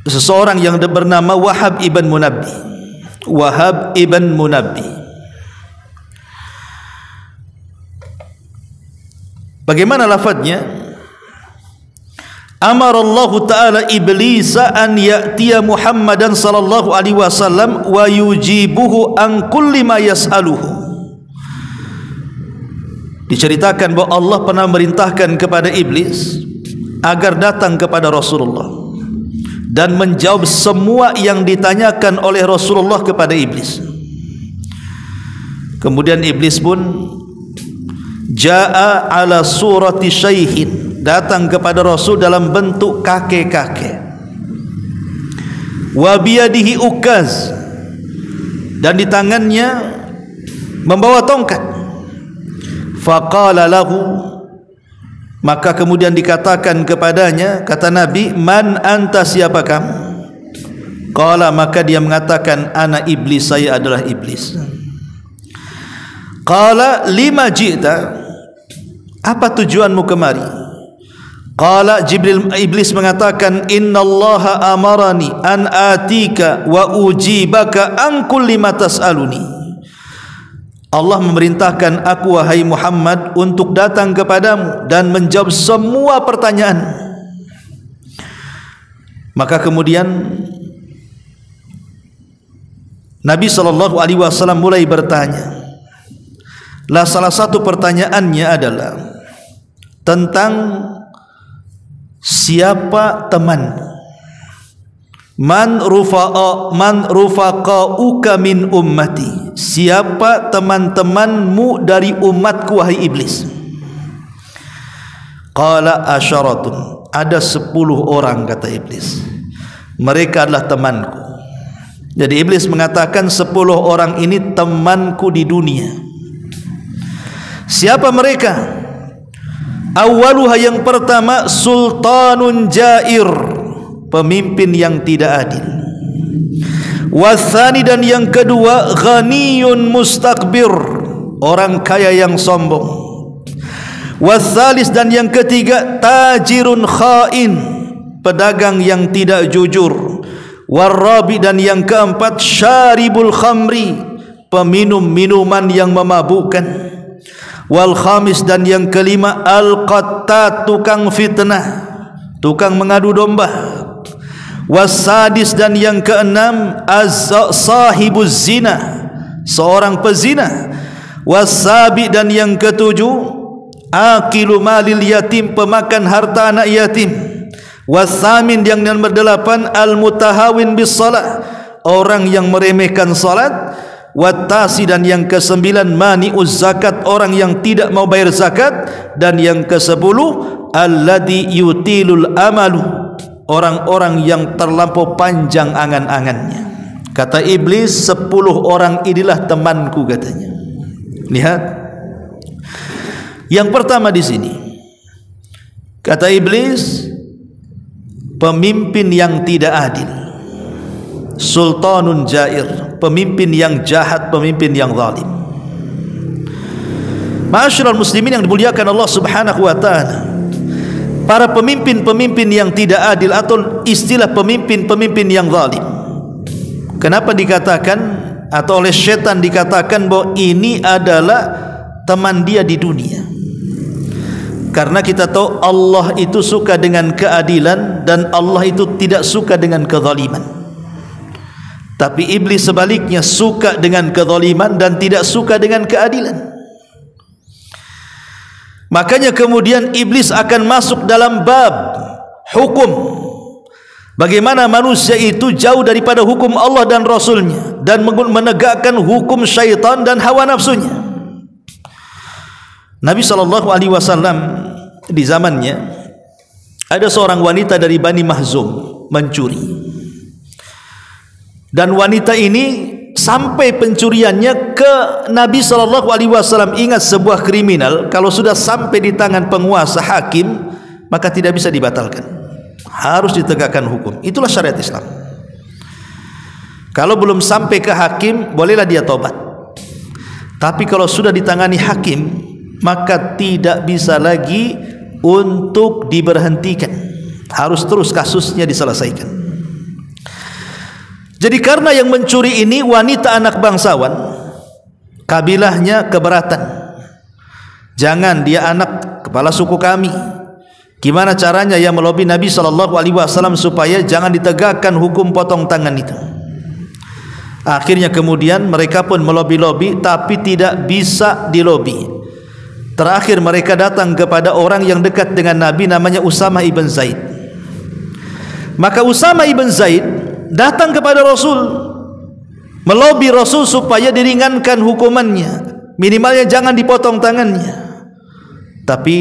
seseorang yang bernama Wahab ibn Munabbi. Wahab ibn Munabbi. Bagaimana lafadznya? Amarallahu ta'ala iblisa an ya'tiya Muhammadan sallallahu alaihi wasallam wa yujibuhu an kulli ma yas'aluhu. Diceritakan bahwa Allah pernah merintahkan kepada iblis agar datang kepada Rasulullah dan menjawab semua yang ditanyakan oleh Rasulullah kepada iblis. Kemudian iblis pun jaa ala surati syaihin, datang kepada Rasul dalam bentuk kakek-kakek. Wa biyadihi ukaz, dan di tangannya membawa tongkat. Faqala lahu, maka kemudian dikatakan kepadanya, kata Nabi, man anta, siapa kamu? Qala, maka dia mengatakan, ana iblis, saya adalah iblis. Qala lima ji'ta, apa tujuanmu kemari? Qala, iblis mengatakan, innallaha amarani an atika wa ujibaka an kulli ma tas'aluni. Allah memerintahkan aku, wahai Muhammad, untuk datang kepadamu dan menjawab semua pertanyaan. Maka kemudian Nabi SAW mulai bertanya. Lah, salah satu pertanyaannya adalah tentang siapa temanmu. Man rufaqauka min ummati, siapa teman-temanmu dari umatku wahai iblis? Qala asyaratun, ada 10 orang, kata iblis. Mereka adalah temanku. Jadi iblis mengatakan 10 orang ini temanku di dunia. Siapa mereka? Awaluha, yang pertama, sultanun jair, pemimpin yang tidak adil. Wasani, dan yang kedua, ghaniyun mustakbir, orang kaya yang sombong. Wasalis, dan yang ketiga, tajirun khain, pedagang yang tidak jujur. Warabi, dan yang keempat, syaribul khamri, peminum minuman yang memabukkan. Wal khamis, dan yang kelima, al-qattat, tukang fitnah, tukang mengadu domba. Wasadis, dan yang keenam, sahibuz zina, seorang pezina. Wasabi, dan yang ketujuh, akilu malil yatim, pemakan harta anak yatim. Wasamin, yang nomor 8, al-mutahawin bis salat, orang yang meremehkan salat. Watasi, dan yang ke-9, mani'uz zakat, orang yang tidak mau bayar zakat. Dan yang ke-10, alladhi yutilul amalu, orang-orang yang terlampau panjang angan-angannya. Kata iblis, 10 orang inilah temanku katanya. Lihat, yang pertama di sini kata iblis, pemimpin yang tidak adil, sultanun jair, pemimpin yang jahat, pemimpin yang zalim. Ma'asyiral muslimin yang dimuliakan Allah Subhanahu wa taala, para pemimpin-pemimpin yang tidak adil atau istilah pemimpin-pemimpin yang zalim, kenapa dikatakan atau oleh syaitan dikatakan bahwa ini adalah teman dia di dunia? Karena kita tahu Allah itu suka dengan keadilan dan Allah itu tidak suka dengan kezaliman. Tapi iblis sebaliknya, suka dengan kezaliman dan tidak suka dengan keadilan. Makanya kemudian iblis akan masuk dalam bab hukum, bagaimana manusia itu jauh daripada hukum Allah dan Rasulnya, dan menegakkan hukum syaitan dan hawa nafsunya. Nabi SAW di zamannya ada seorang wanita dari Bani Mahzum mencuri, dan wanita ini sampai pencuriannya ke Nabi SAW. Ingat, sebuah kriminal kalau sudah sampai di tangan penguasa hakim maka tidak bisa dibatalkan, harus ditegakkan hukum. Itulah syariat Islam. Kalau belum sampai ke hakim bolehlah dia tobat, tapi kalau sudah ditangani hakim maka tidak bisa lagi untuk diberhentikan, harus terus kasusnya diselesaikan. Jadi karena yang mencuri ini wanita anak bangsawan, kabilahnya keberatan, jangan, dia anak kepala suku kami. Gimana caranya yang melobi Nabi SAW supaya jangan ditegakkan hukum potong tangan itu. Akhirnya kemudian mereka pun melobi-lobi, tapi tidak bisa dilobi. Terakhir mereka datang kepada orang yang dekat dengan Nabi, namanya Usama ibn Zaid. Maka Usama ibn Zaid datang kepada Rasul, melobi Rasul supaya diringankan hukumannya, minimalnya jangan dipotong tangannya. Tapi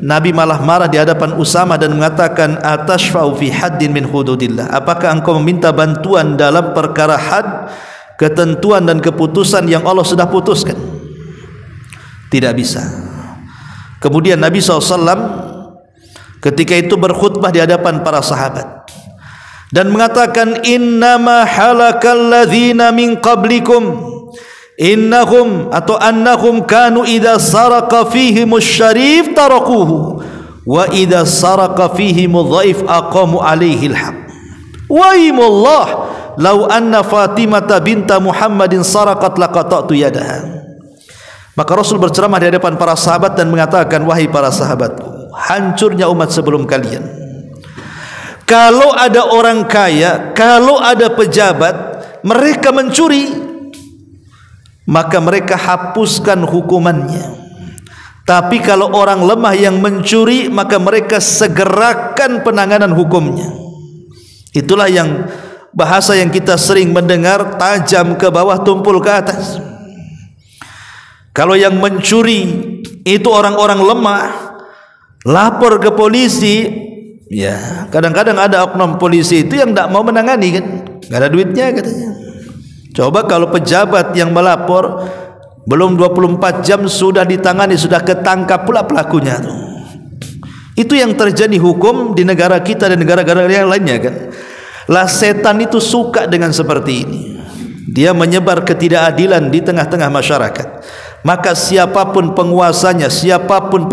Nabi malah marah di hadapan Usama dan mengatakan, atashfa'u fi haddin min hududillah, apakah engkau meminta bantuan dalam perkara had, ketentuan dan keputusan yang Allah sudah putuskan? Tidak bisa. Kemudian Nabi SAW ketika itu berkhutbah di hadapan para sahabat dan mengatakan, innama halakal ladzina min qablikum innahum atau annahum kanu idza saraqa fihimus syarif tarakuhu wa idza saraqa fihimudh dhaif aqamu alaihi alhaq wa imullah law anna Fatimah binta Muhammadin saraqat laqata'tu yadaha. Maka Rasul berceramah di hadapan para sahabat dan mengatakan, wahai para sahabatku, hancurnya umat sebelum kalian, kalau ada orang kaya, kalau ada pejabat, mereka mencuri, maka mereka hapuskan hukumannya. Tapi kalau orang lemah yang mencuri, maka mereka segerakan penanganan hukumnya. Itulah yang bahasa yang kita sering mendengar, tajam ke bawah tumpul ke atas. Kalau yang mencuri itu orang-orang lemah, lapor ke polisi, ya kadang-kadang ada oknum polisi itu yang tidak mau menangani, kan nggak ada duitnya katanya. Coba kalau pejabat yang melapor belum 24 jam sudah ditangani, sudah ketangkap pula pelakunya. Itu yang terjadi hukum di negara kita dan negara-negara yang lainnya, kan. Lah setan itu suka dengan seperti ini. Dia menyebar ketidakadilan di tengah-tengah masyarakat. Maka siapapun penguasanya, siapapun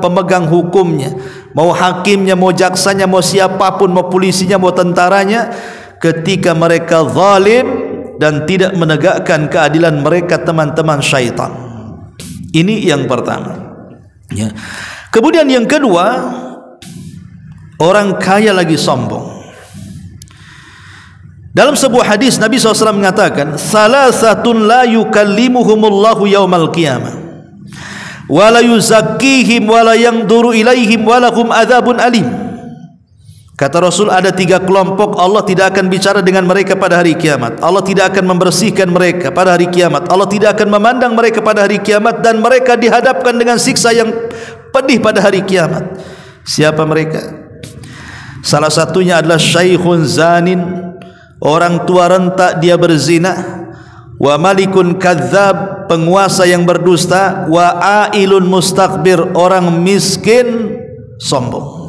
pemegang hukumnya, mau hakimnya, mau jaksanya, mau siapapun, mau polisinya, mau tentaranya, ketika mereka zalim dan tidak menegakkan keadilan, mereka teman-teman syaitan. Ini yang pertama, ya. Kemudian yang kedua, orang kaya lagi sombong. Dalam sebuah hadis Nabi SAW mengatakan, salasatun la yukallimuhumullahu yaumal qiyamah. wala yuzakkihim wala yanzuru ilaihim walahum adzabun alim. Kata Rasul, ada 3 kelompok Allah tidak akan bicara dengan mereka pada hari kiamat. Allah tidak akan membersihkan mereka pada hari kiamat. Allah tidak akan memandang mereka pada hari kiamat, dan mereka dihadapkan dengan siksa yang pedih pada hari kiamat. Siapa mereka? Salah satunya adalah syaikhun zanin, orang tua rentak dia berzina, wa malikun kadzab, penguasa yang berdusta, wa ailun mustakbir, orang miskin sombong.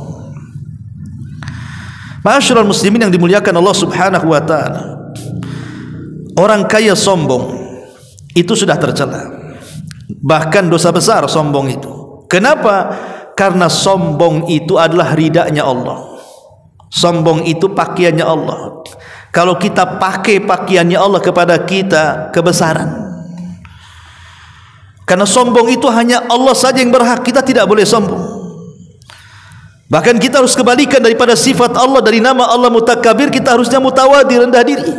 Ma'asyiral muslimin yang dimuliakan Allah Subhanahu wa taala, orang kaya sombong itu sudah tercela, bahkan dosa besar sombong itu. Kenapa? Karena sombong itu adalah ridanya Allah. Sombong itu pakaiannya Allah. Kalau kita pakai pakaiannya Allah kepada kita, kebesaran. Karena sombong itu hanya Allah saja yang berhak, kita tidak boleh sombong. Bahkan kita harus kebalikan daripada sifat Allah, dari nama Allah Mutakabbir, kita harusnya mutawadi, rendah diri.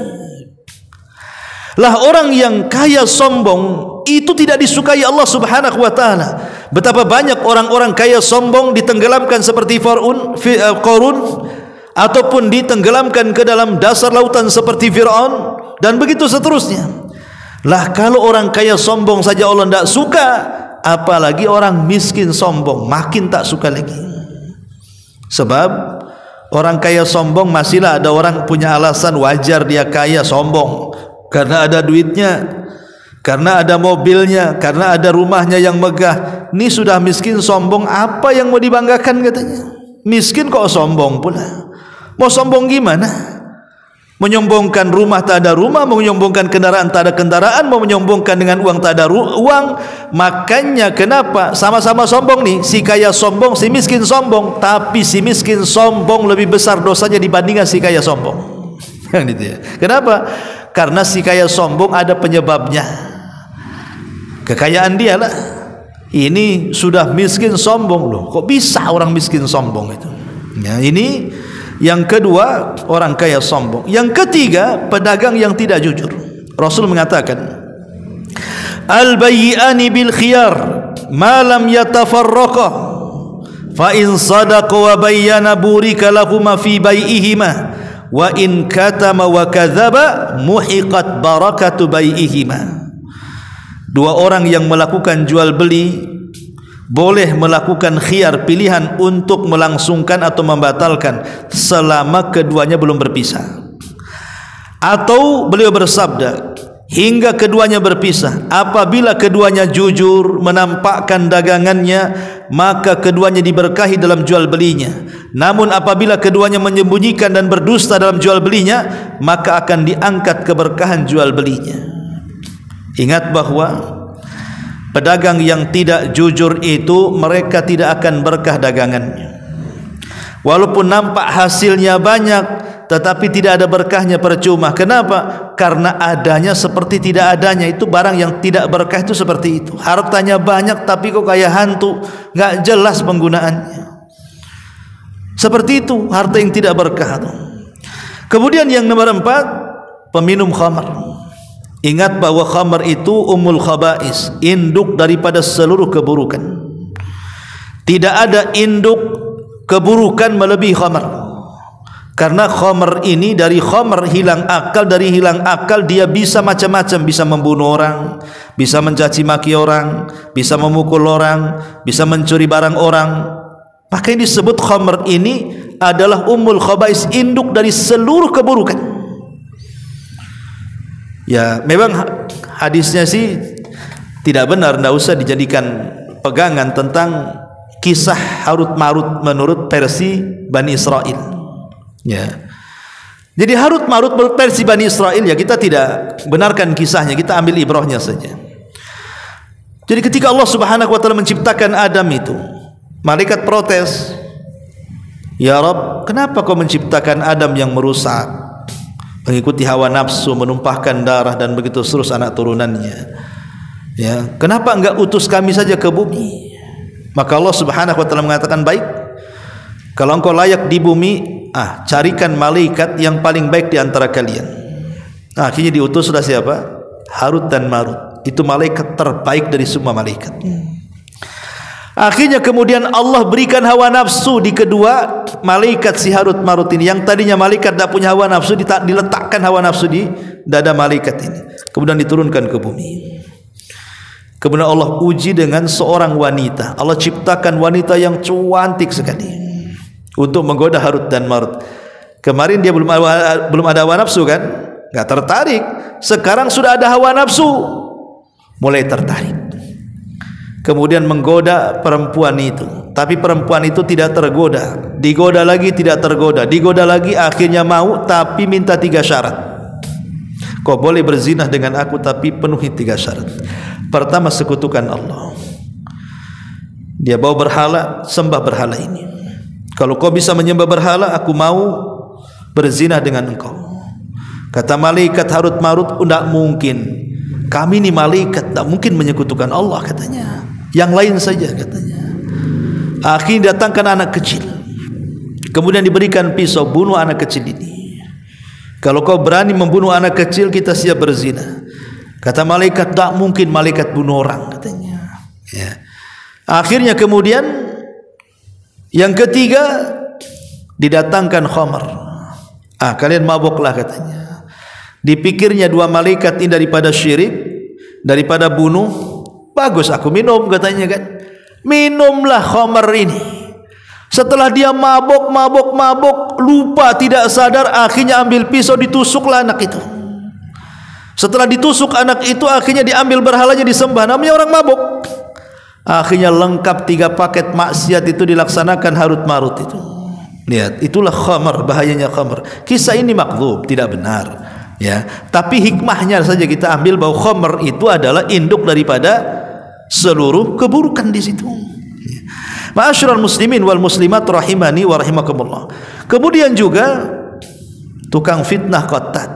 Lah orang yang kaya sombong itu tidak disukai Allah Subhanahu wa taala. Betapa banyak orang-orang kaya sombong ditenggelamkan seperti Qarun, ataupun ditenggelamkan ke dalam dasar lautan seperti Fir'aun, dan begitu seterusnya. Lah kalau orang kaya sombong saja Allah tidak suka, apalagi orang miskin sombong, makin tak suka lagi. Sebab orang kaya sombong masihlah ada orang punya alasan wajar dia kaya sombong, karena ada duitnya, karena ada mobilnya, karena ada rumahnya yang megah. Ini sudah miskin sombong, apa yang mau dibanggakan katanya? Miskin kok sombong pula. Mau sombong gimana? Menyombongkan rumah tak ada rumah, menyombongkan kendaraan tak ada kendaraan, mau menyombongkan dengan uang tak ada uang. Makanya kenapa sama-sama sombong nih, si kaya sombong, si miskin sombong, tapi si miskin sombong lebih besar dosanya dibandingkan si kaya sombong. Gitu ya. Kenapa? Karena si kaya sombong ada penyebabnya, kekayaan dia lah. Ini sudah miskin sombong loh, kok bisa orang miskin sombong itu? Ya, ini yang kedua, orang kaya sombong. Yang ketiga, pedagang yang tidak jujur. Rasul mengatakan, al-bayyi'ani bil khiyar ma lam yatafarraqa, fa in sadaqa wa bayyana burika lahuma fi bai'ihima, wa in katama wa kadzaba muhiqat barakatu bai'ihima. Dua orang yang melakukan jual beli boleh melakukan khiyar, pilihan untuk melangsungkan atau membatalkan selama keduanya belum berpisah. Atau beliau bersabda, hingga keduanya berpisah. Apabila keduanya jujur menampakkan dagangannya, maka keduanya diberkahi dalam jual belinya. Namun apabila keduanya menyembunyikan dan berdusta dalam jual belinya, maka akan diangkat keberkahan jual belinya. Ingat bahwa pedagang yang tidak jujur itu, mereka tidak akan berkah dagangannya. Walaupun nampak hasilnya banyak, tetapi tidak ada berkahnya, percuma. Kenapa? Karena adanya seperti tidak adanya. Itu barang yang tidak berkah itu seperti itu. Hartanya banyak tapi kok kayak hantu, nggak jelas penggunaannya. Seperti itu harta yang tidak berkah itu. Kemudian yang nomor 4, peminum khamar. Ingat bahwa khamar itu ummul khaba'is, induk daripada seluruh keburukan. Tidak ada induk keburukan melebihi khamar. Karena khamar ini, dari khamar hilang akal, dari hilang akal dia bisa macam-macam, bisa membunuh orang, bisa mencaci maki orang, bisa memukul orang, bisa mencuri barang orang. Maka yang disebut khamar ini adalah ummul khaba'is, induk dari seluruh keburukan. Ya, memang hadisnya sih tidak benar, tidak usah dijadikan pegangan tentang kisah Harut Marut menurut versi Bani Israel. Ya. Jadi Harut Marut menurut versi Bani Israel, ya kita tidak benarkan kisahnya, kita ambil ibrahnya saja. Jadi ketika Allah Subhanahu wa taala menciptakan Adam itu, malaikat protes, "Ya Rabb, kenapa kau menciptakan Adam yang merusak, mengikuti hawa nafsu, menumpahkan darah dan begitu terus anak turunannya? Ya, kenapa enggak utus kami saja ke bumi?" Maka Allah Subhanahu wa taala mengatakan, "Baik, kalau engkau layak di bumi, carikan malaikat yang paling baik di antara kalian." Akhirnya diutus sudah siapa? Harut dan Marut. Itu malaikat terbaik dari semua malaikat. Akhirnya kemudian Allah berikan hawa nafsu di kedua malaikat si Harut Marut ini. Yang tadinya malaikat tidak punya hawa nafsu, diletakkan hawa nafsu di dada malaikat ini, kemudian diturunkan ke bumi. Kemudian Allah uji dengan seorang wanita. Allah ciptakan wanita yang cantik sekali untuk menggoda Harut dan Marut. Kemarin dia belum ada hawa nafsu kan, nggak tertarik. Sekarang sudah ada hawa nafsu, mulai tertarik. Kemudian menggoda perempuan itu, tapi perempuan itu tidak tergoda. Digoda lagi tidak tergoda, digoda lagi, akhirnya mau, tapi minta 3 syarat. Kau boleh berzinah dengan aku tapi penuhi 3 syarat. Pertama, sekutukan Allah. Dia bawa berhala, sembah berhala ini. Kalau kau bisa menyembah berhala, aku mau berzinah dengan engkau. Kata malaikat Harut Marut, tidak mungkin. Kami ini malaikat, tidak mungkin menyekutukan Allah, katanya. Yang lain saja, katanya. Akhirnya datangkan anak kecil, kemudian diberikan pisau, bunuh anak kecil ini. Kalau kau berani membunuh anak kecil, kita siap berzina. Kata malaikat, tak mungkin malaikat bunuh orang, katanya. Ya. Akhirnya kemudian yang ketiga, didatangkan khamar. Kalian mabuklah, katanya. Dipikirnya 2 malaikat ini daripada syirik, daripada bunuh, bagus aku minum, katanya kan. Minumlah khamar ini. Setelah dia mabuk, lupa, tidak sadar, akhirnya ambil pisau, ditusuklah anak itu. Setelah ditusuk anak itu, akhirnya diambil berhalanya, disembah. Namanya orang mabuk. Akhirnya lengkap 3 paket maksiat itu dilaksanakan Harut Marut itu. Lihat, itulah khamar, bahayanya khamar. Kisah ini makdzub, tidak benar, ya. Tapi hikmahnya saja kita ambil bahwa khamar itu adalah induk daripada seluruh keburukan di situ. Ma'asyiral muslimin wal muslimat rahimani wa rahimakumullah. Kemudian juga tukang fitnah qattat.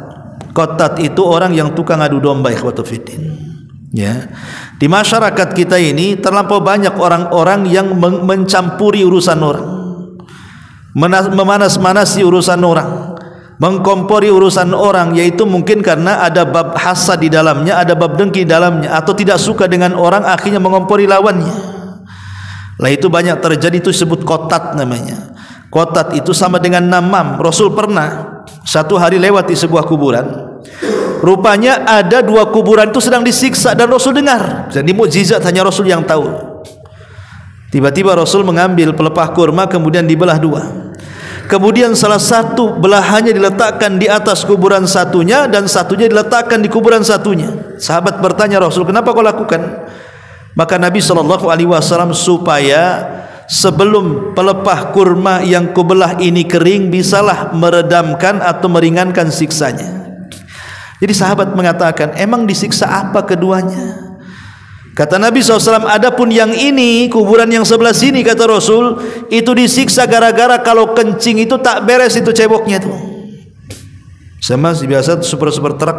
Qattat itu orang yang tukang adu domba, ikhwatu fiddin. Ya. Di masyarakat kita ini terlampau banyak orang-orang yang mencampuri urusan orang, memanas-manasi urusan orang, mengkompori urusan orang, yaitu mungkin karena ada bab hasad di dalamnya, ada bab dengki di dalamnya, atau tidak suka dengan orang, akhirnya mengompori lawannya. Lah itu banyak terjadi, itu disebut qattat namanya. Qattat itu sama dengan namam. Rasul pernah satu hari lewat di sebuah kuburan. Rupanya ada 2 kuburan itu sedang disiksa dan Rasul dengar. Jadi mukjizat hanya Rasul yang tahu. Tiba-tiba Rasul mengambil pelepah kurma, kemudian dibelah 2. Kemudian salah satu belahannya diletakkan di atas kuburan satunya, dan satunya diletakkan di kuburan satunya. Sahabat bertanya, Rasul, kenapa kau lakukan? Maka Nabi SAW, supaya sebelum pelepah kurma yang kubelah ini kering, bisalah meredamkan atau meringankan siksanya. Jadi sahabat mengatakan, emang disiksa apa keduanya? Kata Nabi SAW, adapun yang ini, kuburan yang sebelah sini, kata Rasul, itu disiksa gara-gara kalau kencing itu tak beres itu ceboknya tuh. Sama biasa super truk,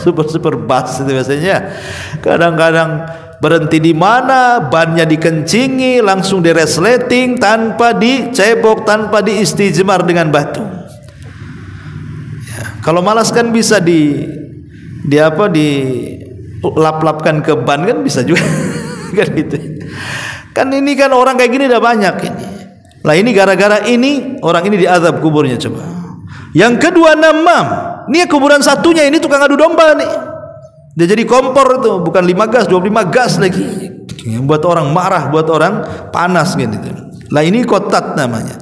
super bus itu biasanya. Kadang-kadang berhenti di mana, bannya dikencingi, langsung diresleting tanpa dicebok, tanpa diistijmar dengan batu. Ya, kalau malas kan bisa lap-lapkan ke ban, kan bisa juga. Kan gitu. Kan ini kan orang kayak gini udah banyak ini. Lah ini gara-gara ini orang ini diazab kuburnya, coba. Yang kedua namam. Ini kuburan satunya ini tukang adu domba nih. Dia jadi kompor tuh, bukan 5 gas, 25 gas lagi. Buat orang marah, buat orang panas gitu. Lah ini qattat namanya.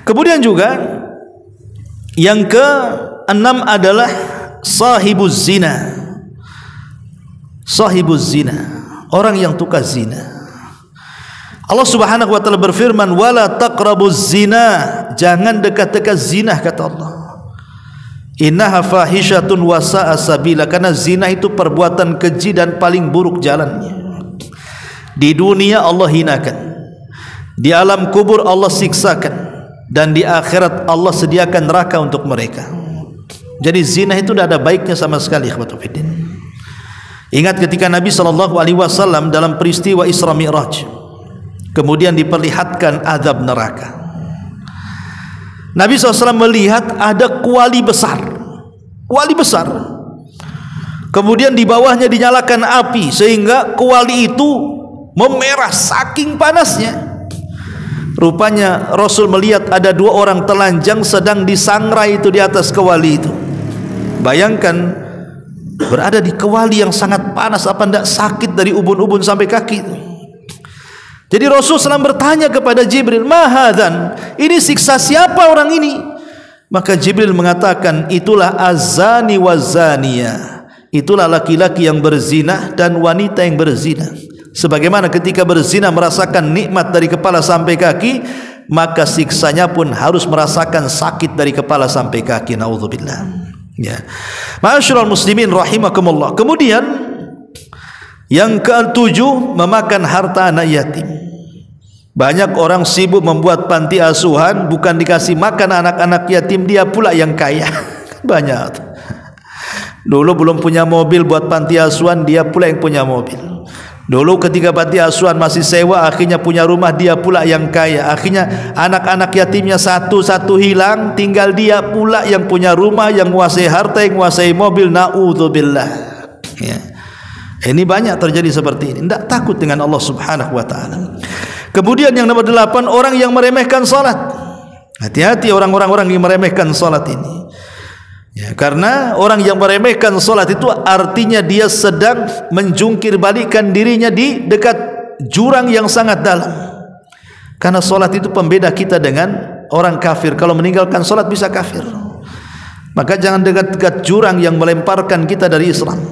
Kemudian juga yang ke-6 adalah sahibuz zina. Sahibuz zina, orang yang tukar zina. Allah Subhanahu wa taala berfirman, wala taqrabuz zina, jangan dekat-dekat zina, kata Allah. Innaha fahisyatun wa sa'a sabila, karena zina itu perbuatan keji dan paling buruk jalannya. Di dunia Allah hinakan, di alam kubur Allah siksakan, dan di akhirat Allah sediakan neraka untuk mereka. Jadi zina itu tidak ada baiknya sama sekali, ikhwatu fiddin. Ingat ketika Nabi SAW dalam peristiwa Isra Mi'raj, kemudian diperlihatkan azab neraka. Nabi SAW melihat ada kuali besar, kemudian di bawahnya dinyalakan api, sehingga kuali itu memerah saking panasnya. Rupanya Rasul melihat ada dua orang telanjang sedang disangrai itu di atas kewali itu. Bayangkan berada di kewali yang sangat panas, apa tidak sakit dari ubun-ubun sampai kaki itu. Jadi Rasul SAW bertanya kepada Jibril, "Mahadhan, ini siksa siapa orang ini?" Maka Jibril mengatakan, "Itulah azani wazaniyah." Itulah laki-laki yang berzina dan wanita yang berzina. Sebagaimana ketika berzina merasakan nikmat dari kepala sampai kaki, maka siksanya pun harus merasakan sakit dari kepala sampai kaki. Naudzubillah. Ya. Ma'asyiral muslimin rahimakumullah. Kemudian yang ketujuh, memakan harta anak yatim. Banyak orang sibuk membuat panti asuhan, bukan dikasih makan anak-anak yatim, dia pula yang kaya. Banyak. Dulu belum punya mobil buat panti asuhan, dia pula yang punya mobil. Dulu ketika panti asuhan masih sewa, akhirnya punya rumah, dia pula yang kaya. Akhirnya anak-anak yatimnya satu-satu hilang, tinggal dia pula yang punya rumah, yang menguasai harta, yang menguasai mobil. Na'udzubillah. Ya. Ini banyak terjadi seperti ini. Tidak takut dengan Allah Subhanahu wa ta'ala. Kemudian yang nomor 8, orang yang meremehkan salat. Hati-hati orang-orang yang meremehkan salat ini. Ya, karena orang yang meremehkan salat itu artinya dia sedang menjungkir balikkan dirinya di dekat jurang yang sangat dalam. Karena salat itu pembeda kita dengan orang kafir. Kalau meninggalkan salat bisa kafir. Maka jangan dekat-dekat jurang yang melemparkan kita dari Islam.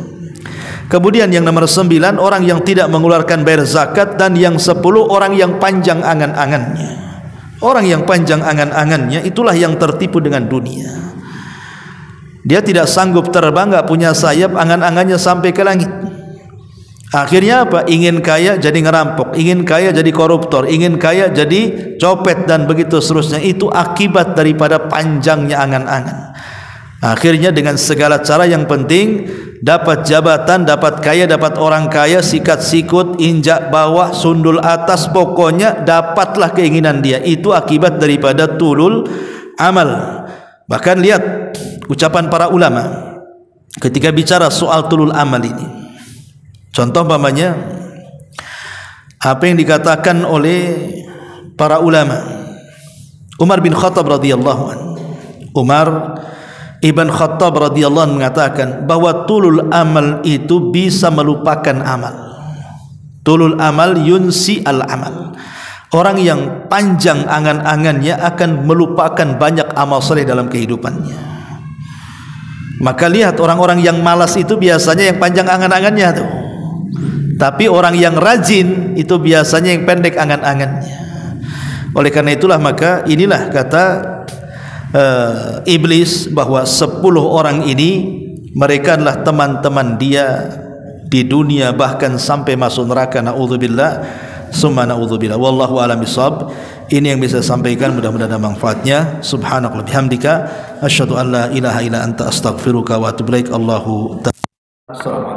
Kemudian yang nomor 9, orang yang tidak mengeluarkan bayar zakat. Dan yang 10, orang yang panjang angan-angannya. Orang yang panjang angan-angannya itulah yang tertipu dengan dunia. Dia tidak sanggup terbang, enggak punya sayap, angan-angannya sampai ke langit. Akhirnya apa? Ingin kaya jadi ngerampok, ingin kaya jadi koruptor, ingin kaya jadi copet, dan begitu seterusnya. Itu akibat daripada panjangnya angan-angan. Akhirnya dengan segala cara yang penting, dapat jabatan, dapat kaya, dapat orang kaya, sikat sikut, injak bawah, sundul atas, pokoknya dapatlah keinginan dia. Itu akibat daripada tulul amal. Bahkan lihat ucapan para ulama ketika bicara soal tulul amal ini. Contoh umpamanya apa yang dikatakan oleh para ulama. Umar bin Khattab radhiyallahu anhu. Umar Ibn Khattab radhiyallahu anhu mengatakan bahwa tulul amal itu bisa melupakan amal. Tulul amal yunsi al amal. Orang yang panjang angan-angannya akan melupakan banyak amal soleh dalam kehidupannya. Maka lihat orang-orang yang malas itu biasanya yang panjang angan-angannya tuh. Tapi orang yang rajin itu biasanya yang pendek angan-angannya. Oleh karena itulah maka inilah kata iblis bahwa 10 orang ini mereka adalah teman-teman dia di dunia bahkan sampai masuk neraka. Naudzubillah. Summa na'udzubillah. Wallahu a'lam bishawab. Ini yang bisa saya sampaikan, mudah-mudahan ada manfaatnya. Subhanallah bihamdika asyhadu an la ilaha illa anta astaghfiruka wa atubu ilaik. Allahu ta'ala.